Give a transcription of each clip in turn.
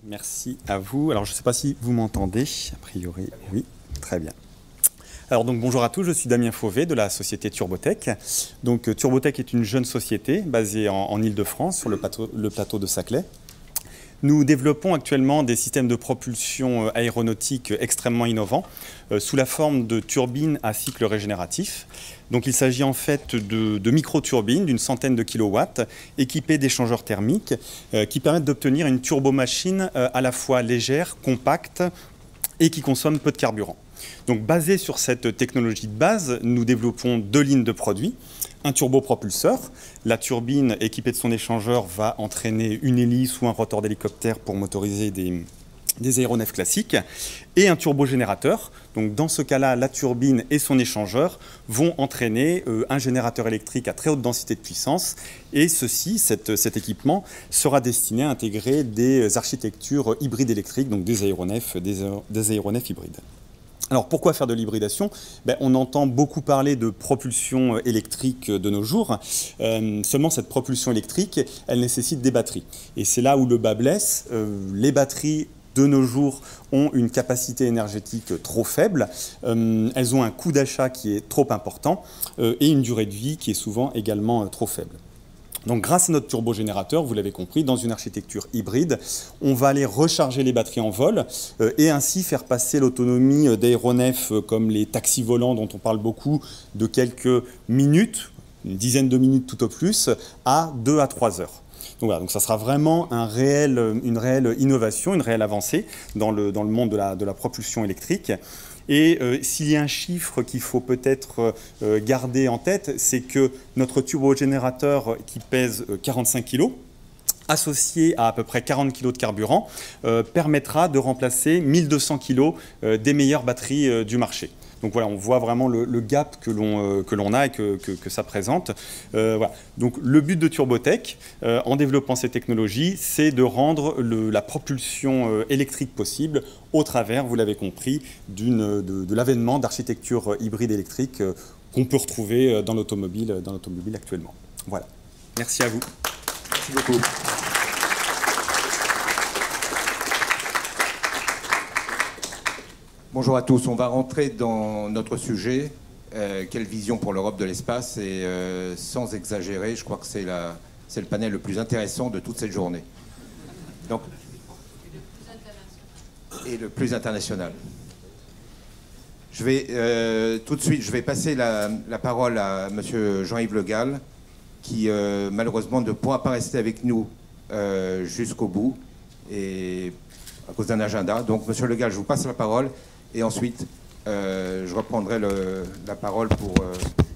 Merci à vous. Alors, je ne sais pas si vous m'entendez. A priori, oui, très bien. Alors, donc, bonjour à tous. Je suis Damien Fauvet de la société Turbotech. Donc, Turbotech est une jeune société basée en Île-de-France, sur le plateau de Saclay. Nous développons actuellement des systèmes de propulsion aéronautique extrêmement innovants sous la forme de turbines à cycle régénératif. Donc il s'agit en fait de micro-turbines d'une centaine de kilowatts équipées d'échangeurs thermiques qui permettent d'obtenir une turbomachine à la fois légère, compacte et qui consomme peu de carburant. Donc basé sur cette technologie de base, nous développons deux lignes de produits. Un turbopropulseur, la turbine équipée de son échangeur va entraîner une hélice ou un rotor d'hélicoptère pour motoriser des aéronefs classiques, et un turbogénérateur. Donc dans ce cas-là, la turbine et son échangeur vont entraîner un générateur électrique à très haute densité de puissance, et cet équipement sera destiné à intégrer des architectures hybrides électriques, donc des aéronefs hybrides. Alors pourquoi faire de l'hybridation? On entend beaucoup parler de propulsion électrique de nos jours. Seulement cette propulsion électrique, elle nécessite des batteries. Et c'est là où le bas blesse. Les batteries de nos jours ont une capacité énergétique trop faible. Elles ont un coût d'achat qui est trop important et une durée de vie qui est souvent également trop faible. Donc grâce à notre turbogénérateur, vous l'avez compris, dans une architecture hybride, on va aller recharger les batteries en vol et ainsi faire passer l'autonomie d'aéronefs comme les taxis volants dont on parle beaucoup de quelques minutes, une dizaine de minutes tout au plus, à 2 à 3 heures. Donc voilà, donc ça sera vraiment une réelle innovation, une réelle avancée dans le monde de la propulsion électrique. Et s'il y a un chiffre qu'il faut peut-être garder en tête, c'est que notre turbogénérateur qui pèse 45 kg, associé à peu près 40 kg de carburant, permettra de remplacer 1200 kg des meilleures batteries du marché. Donc voilà, on voit vraiment le gap que l'on a et que ça présente. Voilà. Donc le but de Turbotech, en développant ces technologies, c'est de rendre la propulsion électrique possible au travers, vous l'avez compris, de l'avènement d'architectures hybrides électriques qu'on peut retrouver dans l'automobile actuellement. Voilà. Merci à vous. Merci beaucoup. Bonjour à tous, on va rentrer dans notre sujet. Quelle vision pour l'Europe de l'espace? Et sans exagérer, je crois que c'est le panel le plus intéressant de toute cette journée. Donc, et le plus international. Je vais tout de suite, je vais passer la parole à monsieur Jean-Yves Le Gall, qui malheureusement ne pourra pas rester avec nous jusqu'au bout, et à cause d'un agenda. Donc monsieur Le Gall, je vous passe la parole. Et ensuite, je reprendrai la parole pour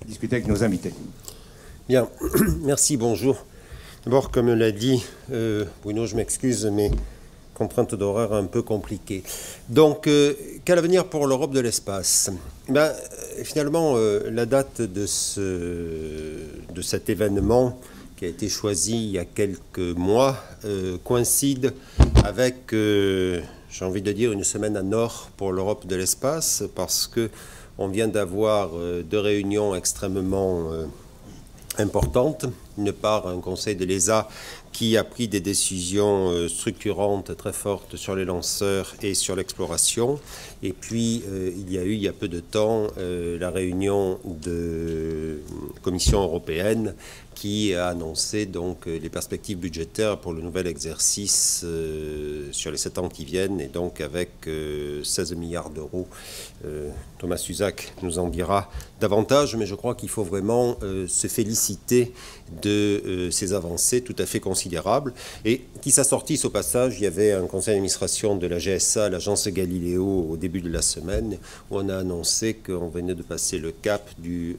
discuter avec nos invités. Bien, merci, bonjour. D'abord, comme l'a dit Bruno, je m'excuse, mais contrainte d'horaire un peu compliquée. Donc, quel avenir pour l'Europe de l'espace? Finalement, la date de cet événement qui a été choisi il y a quelques mois coïncide avec... j'ai envie de dire une semaine à Nord pour l'Europe de l'espace, parce qu'on vient d'avoir deux réunions extrêmement importantes. D'une part, un conseil de l'ESA qui a pris des décisions structurantes très fortes sur les lanceurs et sur l'exploration. Et puis, il y a peu de temps, la réunion de Commission européenne qui a annoncé donc les perspectives budgétaires pour le nouvel exercice sur les 7 ans qui viennent, et donc avec 16 milliards d'euros. Thomas Suzac nous en dira davantage, mais je crois qu'il faut vraiment se féliciter de ces avancées tout à fait considérables, et qui s'assortissent au passage. Il y avait un conseil d'administration de la GSA, l'agence Galileo, au début de la semaine, où on a annoncé qu'on venait de passer le cap du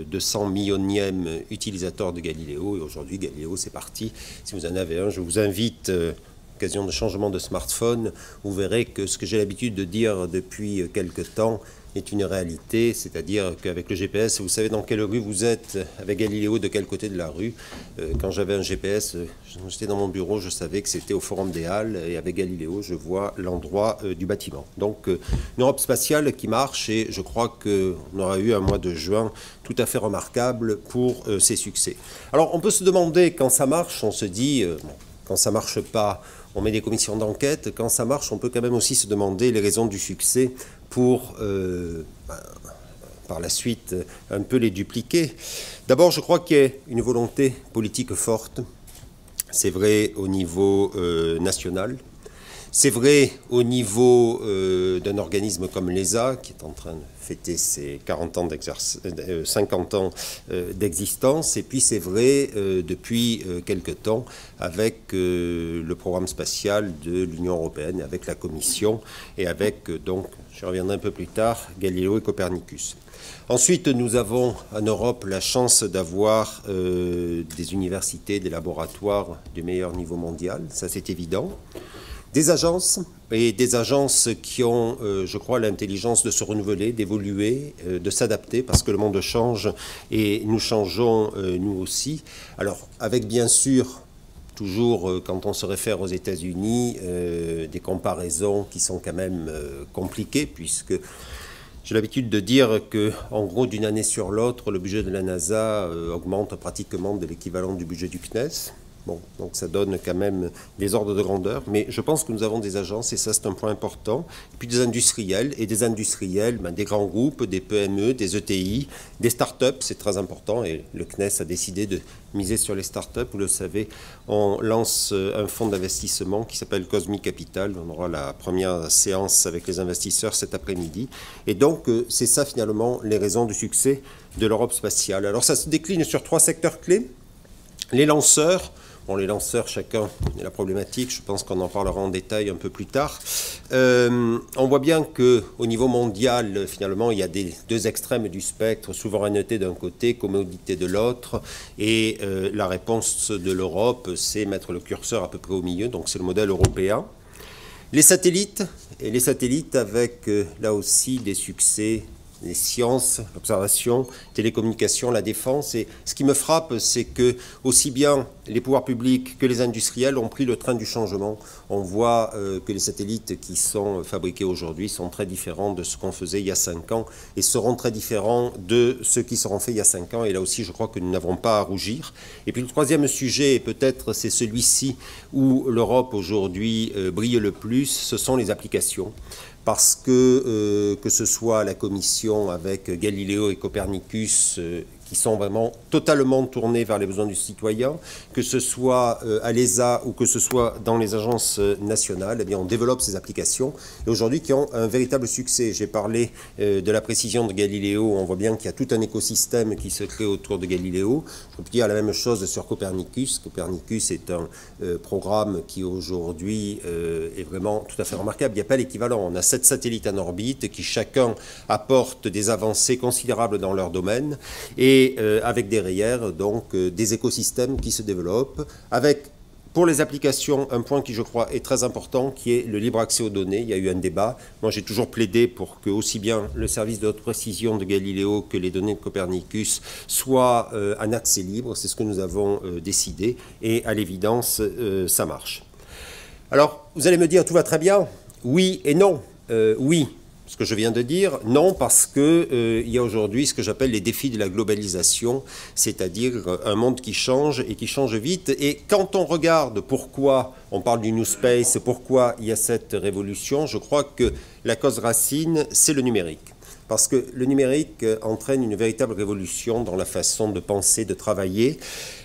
200 millionième utilisateur de Galileo, et aujourd'hui Galileo c'est parti. Si vous en avez un, je vous invite, occasion de changement de smartphone, vous verrez que ce que j'ai l'habitude de dire depuis quelque temps est une réalité, c'est-à-dire qu'avec le GPS, vous savez dans quelle rue vous êtes, avec Galileo de quel côté de la rue. Quand j'avais un GPS, j'étais dans mon bureau, je savais que c'était au Forum des Halles, et avec Galileo, je vois l'endroit du bâtiment. Donc une Europe spatiale qui marche, et je crois qu'on aura eu un mois de juin tout à fait remarquable pour ses succès. Alors on peut se demander, quand ça marche, on se dit... quand ça ne marche pas, on met des commissions d'enquête. Quand ça marche, on peut quand même aussi se demander les raisons du succès pour, par la suite, un peu les dupliquer. D'abord, je crois qu'il y a une volonté politique forte. C'est vrai au niveau national. C'est vrai au niveau d'un organisme comme l'ESA, qui est en train de fêter ses 50 ans d'existence. Et puis c'est vrai depuis quelque temps avec le programme spatial de l'Union européenne, avec la Commission et avec, donc, je reviendrai un peu plus tard, Galileo et Copernicus. Ensuite, nous avons en Europe la chance d'avoir des universités, des laboratoires du meilleur niveau mondial, ça c'est évident. Des agences, et des agences qui ont, je crois, l'intelligence de se renouveler, d'évoluer, de s'adapter, parce que le monde change et nous changeons nous aussi. Alors, avec bien sûr, toujours quand on se réfère aux États-Unis, des comparaisons qui sont quand même compliquées, puisque j'ai l'habitude de dire qu'en gros, d'une année sur l'autre, le budget de la NASA augmente pratiquement de l'équivalent du budget du CNES. Bon, donc ça donne quand même des ordres de grandeur, mais je pense que nous avons des agences, et ça c'est un point important, et puis des industriels, des grands groupes, des PME, des ETI, des start-up, c'est très important, et le CNES a décidé de miser sur les start-up, vous le savez, on lance un fonds d'investissement qui s'appelle Cosmic Capital, on aura la première séance avec les investisseurs cet après-midi, et donc c'est ça finalement les raisons du succès de l'Europe spatiale. Alors ça se décline sur 3 secteurs clés, les lanceurs. Bon, les lanceurs, chacun connaît la problématique, je pense qu'on en parlera en détail un peu plus tard. On voit bien qu'au niveau mondial, finalement, il y a des 2 extrêmes du spectre, souveraineté d'un côté, commodité de l'autre, et la réponse de l'Europe, c'est mettre le curseur à peu près au milieu, donc c'est le modèle européen. Les satellites avec là aussi des succès, les sciences, l'observation, télécommunications, la défense. Et ce qui me frappe, c'est que aussi bien les pouvoirs publics que les industriels ont pris le train du changement. On voit que les satellites qui sont fabriqués aujourd'hui sont très différents de ce qu'on faisait il y a 5 ans et seront très différents de ceux qui seront faits il y a 5 ans. Et là aussi, je crois que nous n'avons pas à rougir. Et puis le troisième sujet, et peut-être c'est celui-ci où l'Europe aujourd'hui brille le plus, ce sont les applications. Parce que ce soit la Commission avec Galileo et Copernicus qui sont vraiment totalement tournés vers les besoins du citoyen, que ce soit à l'ESA ou que ce soit dans les agences nationales, eh bien on développe ces applications et aujourd'hui qui ont un véritable succès. J'ai parlé de la précision de Galileo, on voit bien qu'il y a tout un écosystème qui se crée autour de Galileo. Je peux dire la même chose sur Copernicus. Copernicus est un programme qui aujourd'hui est vraiment tout à fait remarquable. Il n'y a pas l'équivalent. On a 7 satellites en orbite qui chacun apportent des avancées considérables dans leur domaine et avec derrière donc des écosystèmes qui se développent, avec pour les applications un point qui je crois est très important qui est le libre accès aux données. Il y a eu un débat, moi j'ai toujours plaidé pour que aussi bien le service de haute précision de Galileo que les données de Copernicus soient en accès libre, c'est ce que nous avons décidé et à l'évidence ça marche. Alors vous allez me dire tout va très bien, oui et non, oui. Ce que je viens de dire, non, parce qu'il y a aujourd'hui ce que j'appelle les défis de la globalisation, c'est-à-dire un monde qui change et qui change vite. Et quand on regarde pourquoi on parle du New Space, pourquoi il y a cette révolution, je crois que la cause racine, c'est le numérique. Parce que le numérique entraîne une véritable révolution dans la façon de penser, de travailler.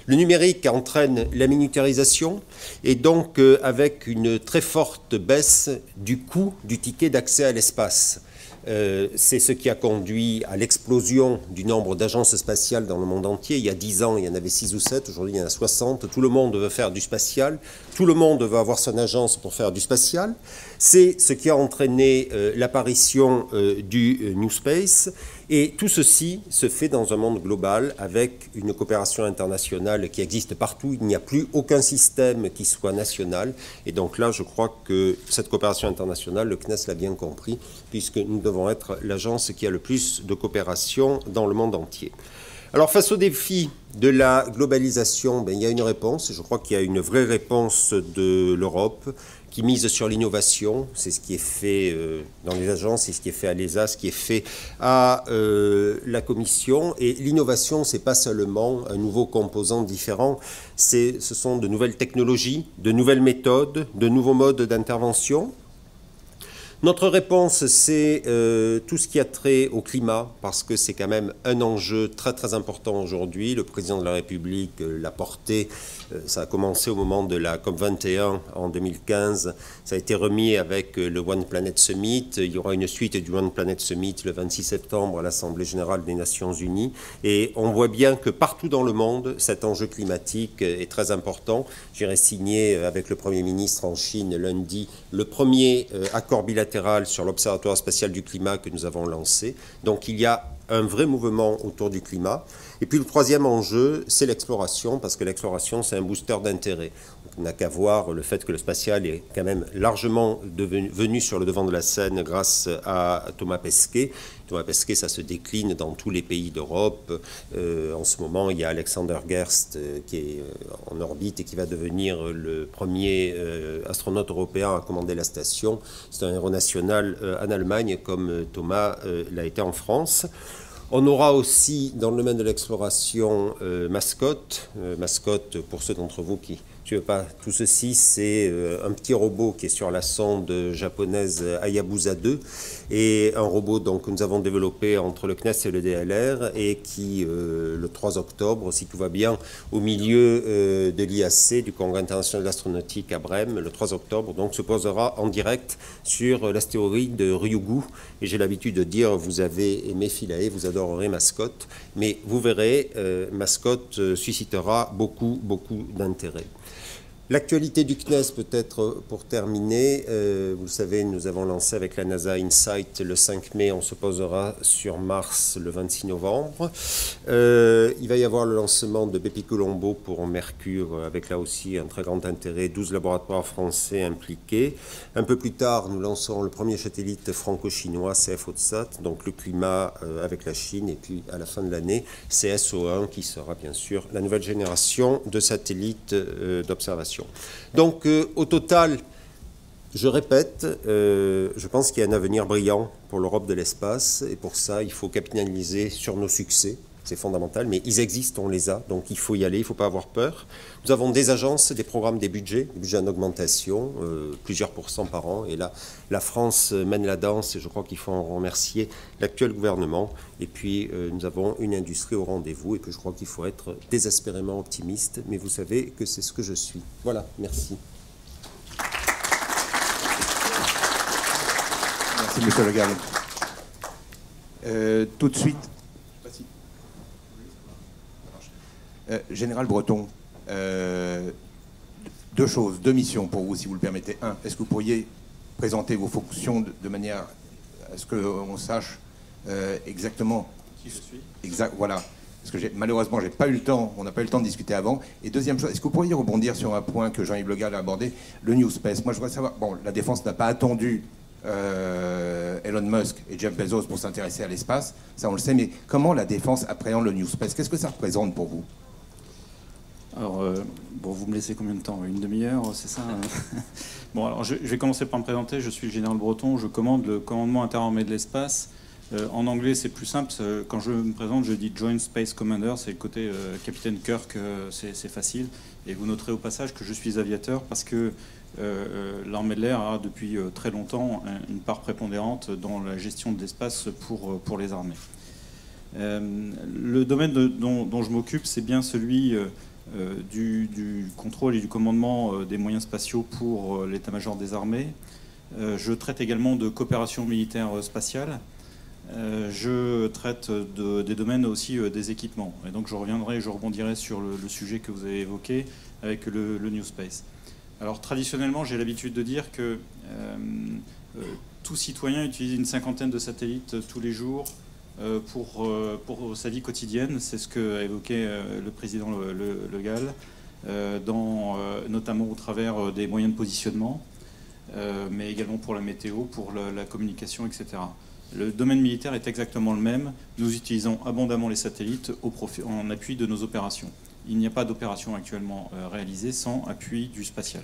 Le numérique entraîne la miniaturisation et donc avec une très forte baisse du coût du ticket d'accès à l'espace. C'est ce qui a conduit à l'explosion du nombre d'agences spatiales dans le monde entier. Il y a 10 ans, il y en avait 6 ou 7, aujourd'hui il y en a 60. Tout le monde veut faire du spatial, tout le monde veut avoir son agence pour faire du spatial. C'est ce qui a entraîné l'apparition du New Space. Et tout ceci se fait dans un monde global avec une coopération internationale qui existe partout. Il n'y a plus aucun système qui soit national. Et donc là, je crois que cette coopération internationale, le CNES l'a bien compris, puisque nous devons être l'agence qui a le plus de coopération dans le monde entier. Alors face au défi de la globalisation, il y a une réponse. Je crois qu'il y a une vraie réponse de l'Europe qui mise sur l'innovation. C'est ce qui est fait dans les agences, c'est ce qui est fait à l'ESA, ce qui est fait à la Commission. Et l'innovation, ce n'est pas seulement un nouveau composant différent, ce sont de nouvelles technologies, de nouvelles méthodes, de nouveaux modes d'intervention. Notre réponse, c'est tout ce qui a trait au climat, parce que c'est quand même un enjeu très très important aujourd'hui. Le président de la République l'a porté, ça a commencé au moment de la COP21 en 2015, ça a été remis avec le One Planet Summit. Il y aura une suite du One Planet Summit le 26 septembre à l'Assemblée générale des Nations Unies. Et on voit bien que partout dans le monde, cet enjeu climatique est très important. J'irai signer avec le Premier ministre en Chine lundi le premier accord bilatéral sur l'Observatoire spatial du climat que nous avons lancé. Donc il y a un vrai mouvement autour du climat. Et puis le troisième enjeu, c'est l'exploration, parce que l'exploration, c'est un booster d'intérêt. On n'a qu'à voir le fait que le spatial est quand même largement venu sur le devant de la scène grâce à Thomas Pesquet. Thomas Pesquet, ça se décline dans tous les pays d'Europe. En ce moment, il y a Alexander Gerst qui est en orbite et qui va devenir le premier astronaute européen à commander la station. C'est un héros national en Allemagne, comme Thomas l'a été en France. On aura aussi, dans le domaine de l'exploration, Mascotte. Mascotte, pour ceux d'entre vous qui ne suivent pas tout ceci, c'est un petit robot qui est sur la sonde japonaise Hayabusa 2, et un robot donc, que nous avons développé entre le CNES et le DLR, et qui, le 3 octobre, si tout va bien, au milieu de l'IAC, du Congrès international d'astronautique à Brême, le 3 octobre, donc se posera en direct sur l'astéroïde Ryugu. Et j'ai l'habitude de dire, vous avez aimé Philae, vous adorerez Mascotte, mais vous verrez, Mascotte suscitera beaucoup d'intérêt. L'actualité du CNES, peut-être pour terminer, vous le savez, nous avons lancé avec la NASA InSight le 5 mai, on se posera sur Mars le 26 novembre. Il va y avoir le lancement de Bepi-Colombo pour Mercure, avec là aussi un très grand intérêt, 12 laboratoires français impliqués. Un peu plus tard, nous lancerons le premier satellite franco-chinois, CFOTSat, donc le climat avec la Chine, et puis à la fin de l'année, CSO1, qui sera bien sûr la nouvelle génération de satellites d'observation. Donc, au total, je répète, je pense qu'il y a un avenir brillant pour l'Europe de l'espace, et pour ça, il faut capitaliser sur nos succès. C'est fondamental, mais ils existent, on les a, donc il faut y aller, il ne faut pas avoir peur. Nous avons des agences, des programmes, des budgets en augmentation, plusieurs pourcents par an, et là, la France mène la danse, et je crois qu'il faut en remercier l'actuel gouvernement. Et puis, nous avons une industrie au rendez-vous, et que je crois qu'il faut être désespérément optimiste, mais vous savez que c'est ce que je suis. Voilà, merci. Merci, monsieur Le Gall. Tout de suite, Général Breton, deux choses, deux missions pour vous, si vous le permettez. Un, est-ce que vous pourriez présenter vos fonctions de manière à ce qu'on sache exactement qui je suis? Voilà. Parce que malheureusement, j'ai pas eu le temps, on n'a pas eu le temps de discuter avant. Et deuxième chose, est-ce que vous pourriez rebondir sur un point que Jean-Yves Le Gall a abordé, le New Space? Moi, je voudrais savoir, bon, la Défense n'a pas attendu Elon Musk et Jeff Bezos pour s'intéresser à l'espace, ça on le sait, mais comment la Défense appréhende le New Space? Qu'est-ce que ça représente pour vous? Alors, bon, vous me laissez combien de temps? Une demi-heure, c'est ça? Bon, alors je vais commencer par me présenter. Je suis le général Breton, je commande le commandement interarmé de l'espace. En anglais, c'est plus simple. Quand je me présente, je dis Joint Space Commander. C'est le côté Capitaine Kirk, c'est facile. Et vous noterez au passage que je suis aviateur parce que l'armée de l'air a depuis très longtemps une part prépondérante dans la gestion de l'espace pour les armées. Le domaine dont je m'occupe, c'est bien celui du contrôle et du commandement des moyens spatiaux pour l'état-major des armées. Je traite également de coopération militaire spatiale. Je traite des domaines aussi des équipements. Et donc je rebondirai sur le sujet que vous avez évoqué avec le New Space. Alors traditionnellement, j'ai l'habitude de dire que tout citoyen utilise une cinquantaine de satellites tous les jours pour sa vie quotidienne. C'est ce qu'a évoqué le président Le Gall, notamment au travers des moyens de positionnement, mais également pour la météo, pour la communication, etc. Le domaine militaire est exactement le même. Nous utilisons abondamment les satellites en appui de nos opérations. il n'y a pas d'opération actuellement réalisée sans appui du spatial.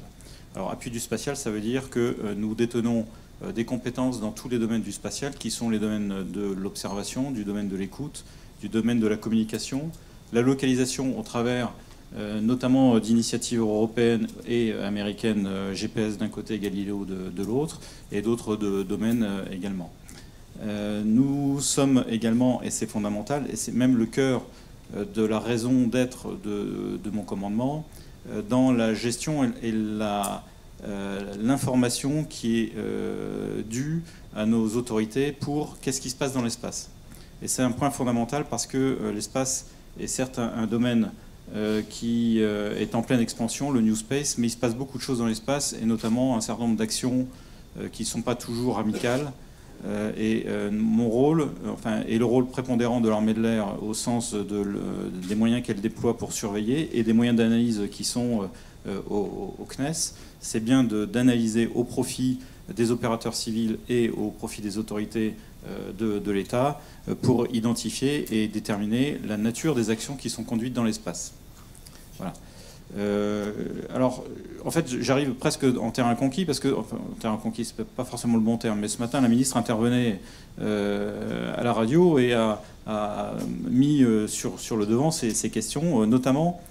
Alors, appui du spatial, ça veut dire que nous détenons des compétences dans tous les domaines du spatial, qui sont les domaines de l'observation, du domaine de l'écoute, du domaine de la communication, la localisation au travers notamment d'initiatives européennes et américaines, GPS d'un côté, Galileo de l'autre, et d'autres domaines également. Nous sommes également, et c'est fondamental, et c'est même le cœur de la raison d'être de mon commandement, dans la gestion et l'information qui est due à nos autorités pour qu'est-ce qui se passe dans l'espace. Et c'est un point fondamental parce que l'espace est certes un domaine qui est en pleine expansion, le New Space, mais il se passe beaucoup de choses dans l'espace, et notamment un certain nombre d'actions qui ne sont pas toujours amicales. Mon rôle, et le rôle prépondérant de l'armée de l'air au sens des moyens qu'elle déploie pour surveiller et des moyens d'analyse qui sont au CNES, c'est bien d'analyser au profit des opérateurs civils et au profit des autorités de l'État pour identifier et déterminer la nature des actions qui sont conduites dans l'espace. Voilà. Alors, en fait, j'arrive presque en terrain conquis, parce que, enfin, terrain conquis, c'est pas forcément le bon terme, mais ce matin, la ministre intervenait à la radio et a mis sur le devant ces questions, notamment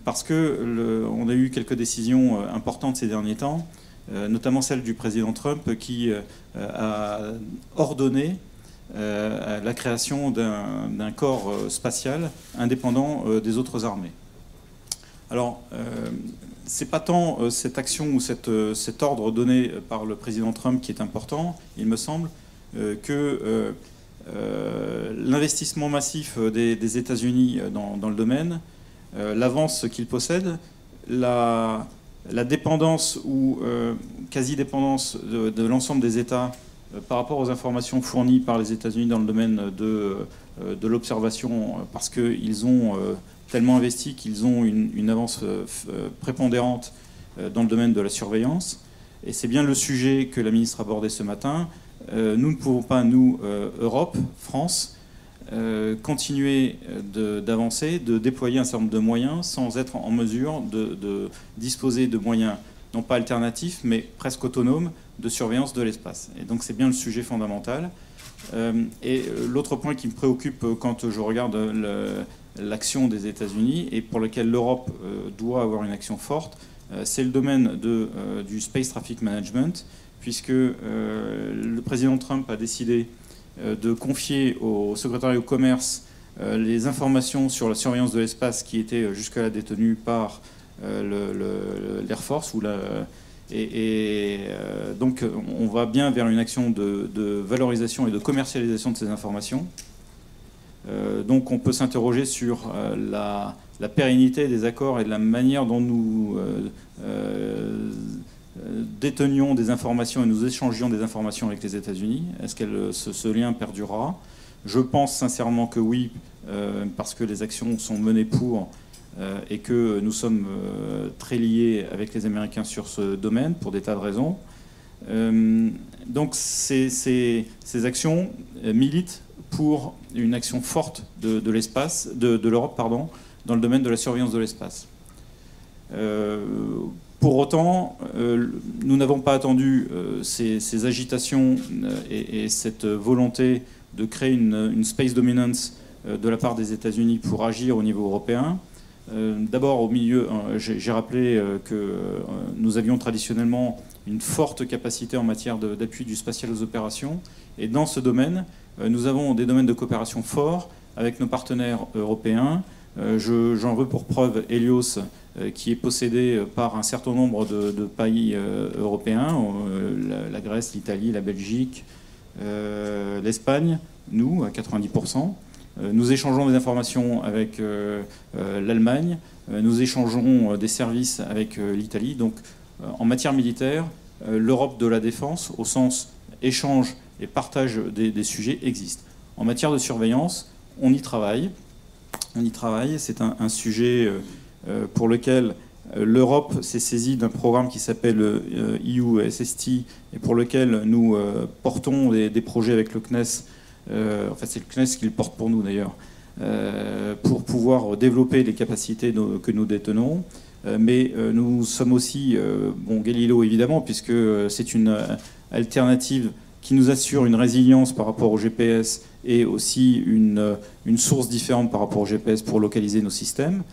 parce qu'on a eu quelques décisions importantes ces derniers temps, notamment celle du président Trump qui a ordonné la création d'un corps spatial indépendant des autres armées. Alors, c'est pas tant cette action ou cet ordre donné par le président Trump qui est important, il me semble, que l'investissement massif des États-Unis dans le domaine, l'avance qu'ils possèdent, la dépendance ou quasi-dépendance de l'ensemble des États par rapport aux informations fournies par les États-Unis dans le domaine de l'observation, parce qu'ils ont tellement investi qu'ils ont une avance prépondérante dans le domaine de la surveillance. Et c'est bien le sujet que la ministre abordait ce matin. Nous ne pouvons pas, nous, Europe, France, continuer d'avancer, de déployer un certain nombre de moyens sans être en mesure de disposer de moyens, non pas alternatifs, mais presque autonomes, de surveillance de l'espace. Et donc c'est bien le sujet fondamental. Et l'autre point qui me préoccupe quand je regarde l'action des États-Unis et pour lequel l'Europe doit avoir une action forte, c'est le domaine du Space Traffic Management, puisque le président Trump a décidé de confier au secrétariat au commerce les informations sur la surveillance de l'espace qui étaient jusque-là détenues par l'Air Force. Donc on va bien vers une action de valorisation et de commercialisation de ces informations. Donc on peut s'interroger sur la pérennité des accords et de la manière dont nous détenions des informations et nous échangions des informations avec les États-Unis. Est-ce que ce lien perdurera? Je pense sincèrement que oui, parce que les actions sont menées pour et que nous sommes très liés avec les Américains sur ce domaine pour des tas de raisons. Donc ces actions militent pour une action forte de l'espace, de l'Europe, pardon, dans le domaine de la surveillance de l'espace. Pour autant, nous n'avons pas attendu ces agitations et cette volonté de créer une space dominance de la part des États-Unis pour agir au niveau européen. D'abord, au milieu, j'ai rappelé que nous avions traditionnellement une forte capacité en matière d'appui du spatial aux opérations. Et dans ce domaine, nous avons des domaines de coopération forts avec nos partenaires européens. J'en veux pour preuve Helios, qui est possédé par un certain nombre de pays européens, la Grèce, l'Italie, la Belgique, l'Espagne, nous, à 90%. Nous échangeons des informations avec l'Allemagne, nous échangeons des services avec l'Italie. Donc, en matière militaire, l'Europe de la défense, au sens échange et partage des sujets, existe. En matière de surveillance, on y travaille. C'est un sujet pour lequel l'Europe s'est saisie d'un programme qui s'appelle EU SST et pour lequel nous portons des projets avec le CNES. En fait, c'est le CNES qui le porte pour nous d'ailleurs, pour pouvoir développer les capacités que nous détenons. Mais nous sommes aussi, bon, Galileo évidemment, puisque c'est une alternative qui nous assure une résilience par rapport au GPS et aussi une source différente par rapport au GPS pour localiser nos systèmes.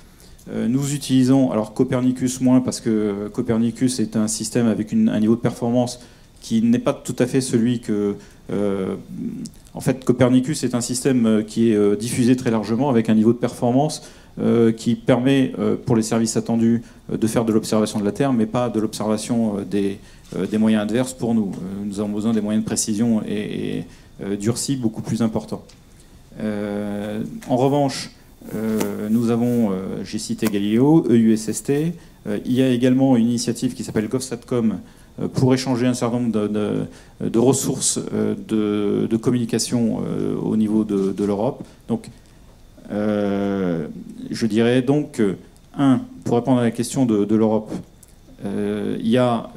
Nous utilisons, alors Copernicus moins, parce que Copernicus est un système avec un niveau de performance qui n'est pas tout à fait celui que... en fait, Copernicus est un système qui est diffusé très largement avec un niveau de performance qui permet, pour les services attendus, de faire de l'observation de la Terre, mais pas de l'observation des moyens adverses pour nous. Nous avons besoin des moyens de précision et durcis beaucoup plus importants. En revanche, nous avons, j'ai cité Galileo, EUSST. Il y a également une initiative qui s'appelle GovSatcom pour échanger un certain nombre de ressources de communication au niveau de l'Europe. Donc, je dirais donc, pour répondre à la question de l'Europe, il y a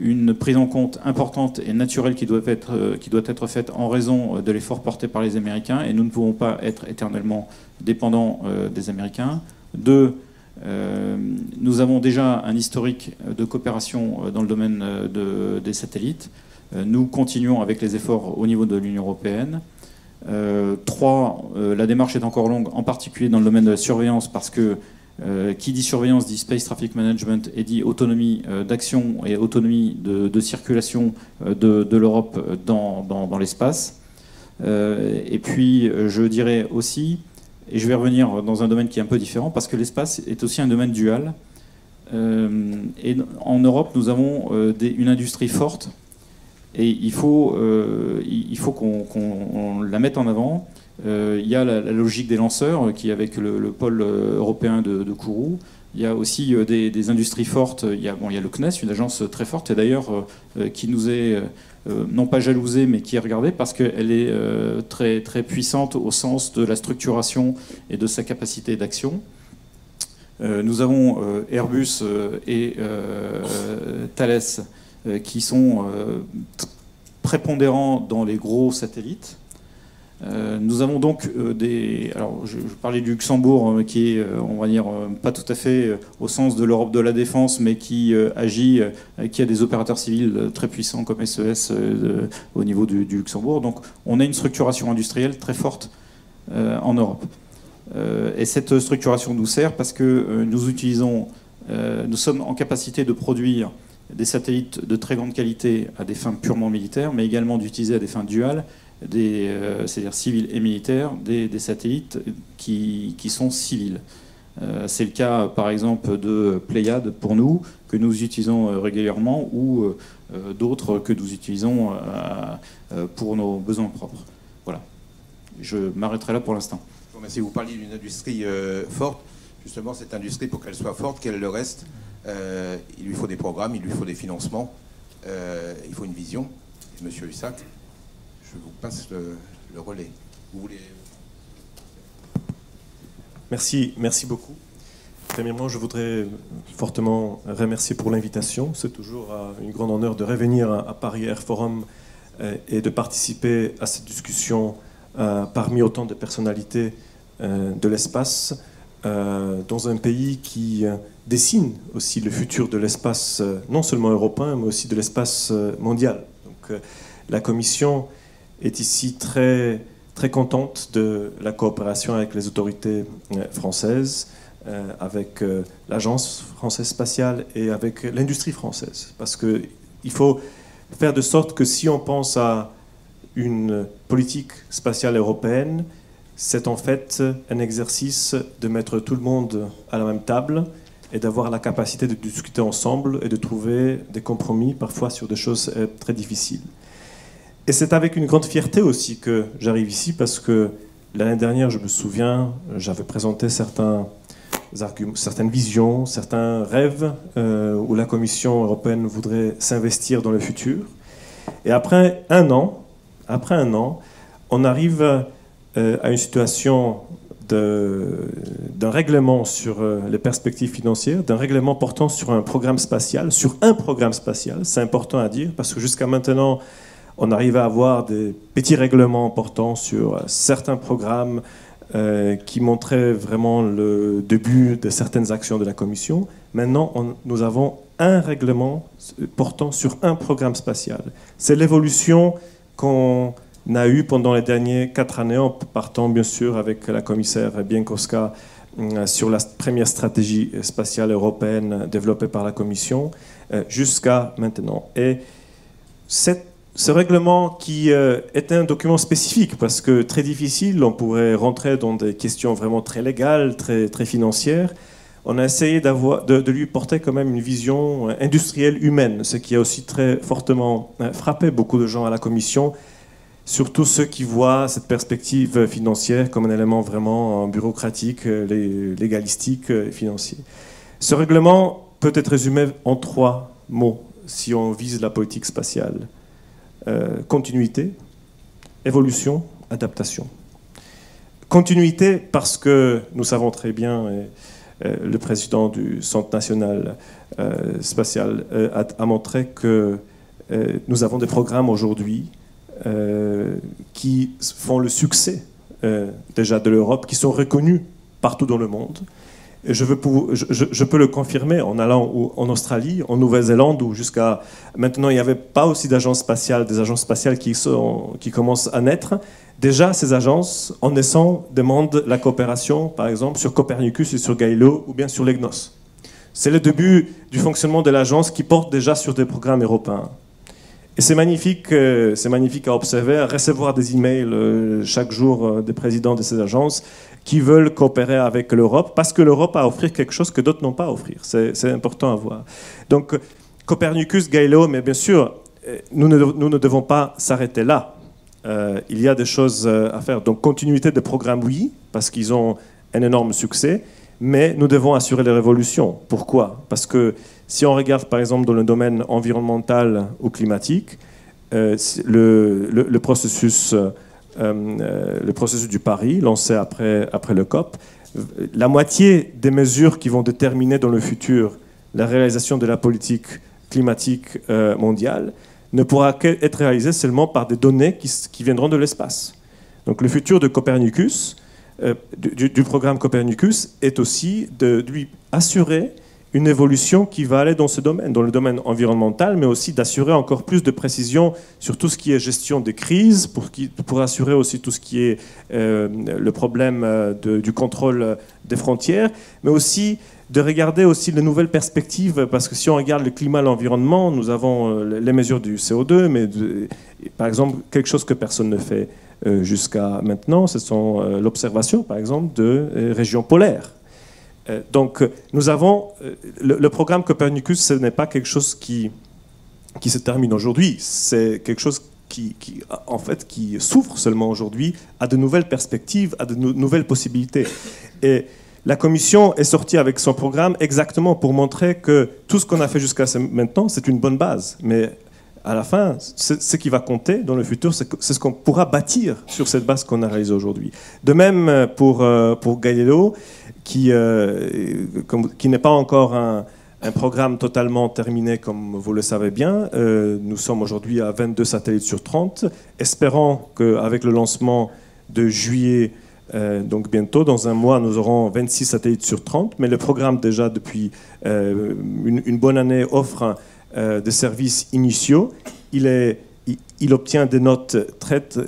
une prise en compte importante et naturelle qui doit être faite en raison de l'effort porté par les Américains, et nous ne pouvons pas être éternellement dépendants des Américains. Deux, nous avons déjà un historique de coopération dans le domaine des satellites. Nous continuons avec les efforts au niveau de l'Union européenne. 3, la démarche est encore longue, en particulier dans le domaine de la surveillance, parce que qui dit surveillance dit Space Traffic Management et dit autonomie d'action et autonomie de circulation de l'Europe dans l'espace. Et puis, je dirais aussi, et je vais revenir dans un domaine qui est un peu différent, parce que l'espace est aussi un domaine dual. Et en Europe, nous avons une industrie forte, et il faut qu'on la mette en avant. Il y a la logique des lanceurs, qui est avec le pôle européen de Kourou. Il y a aussi des industries fortes. Il y a le CNES, une agence très forte, et d'ailleurs qui nous est non pas jalousée, mais qui est regardée parce qu'elle est très, très puissante au sens de la structuration et de sa capacité d'action. Nous avons Airbus et Thales qui sont prépondérants dans les gros satellites. Nous avons donc alors je parlais du Luxembourg qui est, on va dire, pas tout à fait au sens de l'Europe de la défense, mais qui agit, qui a des opérateurs civils très puissants comme SES au niveau du Luxembourg. Donc on a une structuration industrielle très forte en Europe. Et cette structuration nous sert parce que nous sommes en capacité de produire des satellites de très grande qualité à des fins purement militaires, mais également d'utiliser à des fins duales, c'est-à-dire civiles et militaires, des satellites qui sont civils. C'est le cas, par exemple, de Pléiade pour nous, que nous utilisons régulièrement, ou d'autres que nous utilisons pour nos besoins propres. Voilà. Je m'arrêterai là pour l'instant. Merci. Vous parliez d'une industrie forte. Justement, cette industrie, pour qu'elle soit forte, qu'elle le reste, il lui faut des programmes, il lui faut des financements, il faut une vision. Et Monsieur Hussac, je vous passe le relais. Vous voulez... Merci beaucoup. Premièrement, je voudrais fortement remercier pour l'invitation. C'est toujours un grand honneur de revenir à Paris Air Forum et de participer à cette discussion parmi autant de personnalités de l'espace dans un pays qui dessine aussi le futur de l'espace, non seulement européen, mais aussi de l'espace mondial. Donc, la Commission est ici très, très contente de la coopération avec les autorités françaises, avec l'Agence française spatiale et avec l'industrie française. Parce qu'il faut faire de sorte que si on pense à une politique spatiale européenne, c'est en fait un exercice de mettre tout le monde à la même table et d'avoir la capacité de discuter ensemble et de trouver des compromis, parfois sur des choses très difficiles. Et c'est avec une grande fierté aussi que j'arrive ici, parce que l'année dernière, je me souviens, j'avais présenté certaines visions, certains rêves où la Commission européenne voudrait s'investir dans le futur. Et après un an, on arrive à une situation d'un règlement sur les perspectives financières, d'un règlement portant sur un programme spatial, c'est important à dire, parce que jusqu'à maintenant, on arrive à avoir des petits règlements portant sur certains programmes qui montrait vraiment le début de certaines actions de la Commission. Maintenant, nous avons un règlement portant sur un programme spatial. C'est l'évolution qu'on a eue pendant les dernières 4 années, en partant bien sûr avec la commissaire Bieńkowska sur la première stratégie spatiale européenne développée par la Commission, jusqu'à maintenant. Et ce règlement qui est un document spécifique, parce que très difficile, on pourrait rentrer dans des questions vraiment très légales, très financières. On a essayé de lui porter quand même une vision industrielle humaine, ce qui a aussi très fortement frappé beaucoup de gens à la Commission, surtout ceux qui voient cette perspective financière comme un élément vraiment bureaucratique, légalistique et financier. Ce règlement peut être résumé en 3 mots si on vise la politique spatiale. Continuité, évolution, adaptation. Continuité parce que nous savons très bien, le président du Centre national spatial a montré que nous avons des programmes aujourd'hui qui font le succès déjà de l'Europe, qui sont reconnus partout dans le monde. Et je peux le confirmer en allant en Australie, en Nouvelle-Zélande, où jusqu'à maintenant il n'y avait pas aussi d'agences spatiales, des agences spatiales qui commencent à naître. Déjà, ces agences, en naissant, demandent la coopération, par exemple, sur Copernicus et sur Galileo, ou bien sur l'EGNOS. C'est le début du fonctionnement de l'agence qui porte déjà sur des programmes européens. Et c'est magnifique à observer, à recevoir des emails chaque jour des présidents de ces agences qui veulent coopérer avec l'Europe, parce que l'Europe a à offrir quelque chose que d'autres n'ont pas à offrir. C'est important à voir. Donc, Copernicus, Galileo, mais bien sûr, nous ne devons pas s'arrêter là. Il y a des choses à faire. Donc, continuité des programmes, oui, parce qu'ils ont un énorme succès, mais nous devons assurer les révolutions. Pourquoi? Parce que si on regarde, par exemple, dans le domaine environnemental ou climatique, le processus du Paris, lancé après le COP, la moitié des mesures qui vont déterminer dans le futur la réalisation de la politique climatique mondiale ne pourra être réalisée seulement par des données qui viendront de l'espace. Donc le futur de Copernicus, du programme Copernicus, est aussi de lui assurer une évolution qui va aller dans ce domaine, dans le domaine environnemental, mais aussi d'assurer encore plus de précision sur tout ce qui est gestion des crises, pour assurer aussi tout ce qui est le problème du contrôle des frontières, mais aussi de regarder aussi les nouvelles perspectives, parce que si on regarde le climat et l'environnement, nous avons les mesures du CO2, mais par exemple, quelque chose que personne ne fait jusqu'à maintenant, ce sont l'observation, par exemple, de régions polaires. Donc, nous avons le programme Copernicus, ce n'est pas quelque chose qui se termine aujourd'hui, c'est quelque chose qui s'ouvre seulement aujourd'hui à de nouvelles perspectives, à de nouvelles possibilités. Et la Commission est sortie avec son programme exactement pour montrer que tout ce qu'on a fait jusqu'à maintenant, c'est une bonne base. Mais à la fin, ce qui va compter dans le futur, c'est ce qu'on pourra bâtir sur cette base qu'on a réalisée aujourd'hui. De même pour Galileo, qui n'est pas encore un programme totalement terminé, comme vous le savez bien. Nous sommes aujourd'hui à 22 satellites sur 30. Espérons qu'avec le lancement de juillet, donc bientôt, dans un mois, nous aurons 26 satellites sur 30. Mais le programme, déjà depuis une bonne année, offre des services initiaux. Il obtient des notes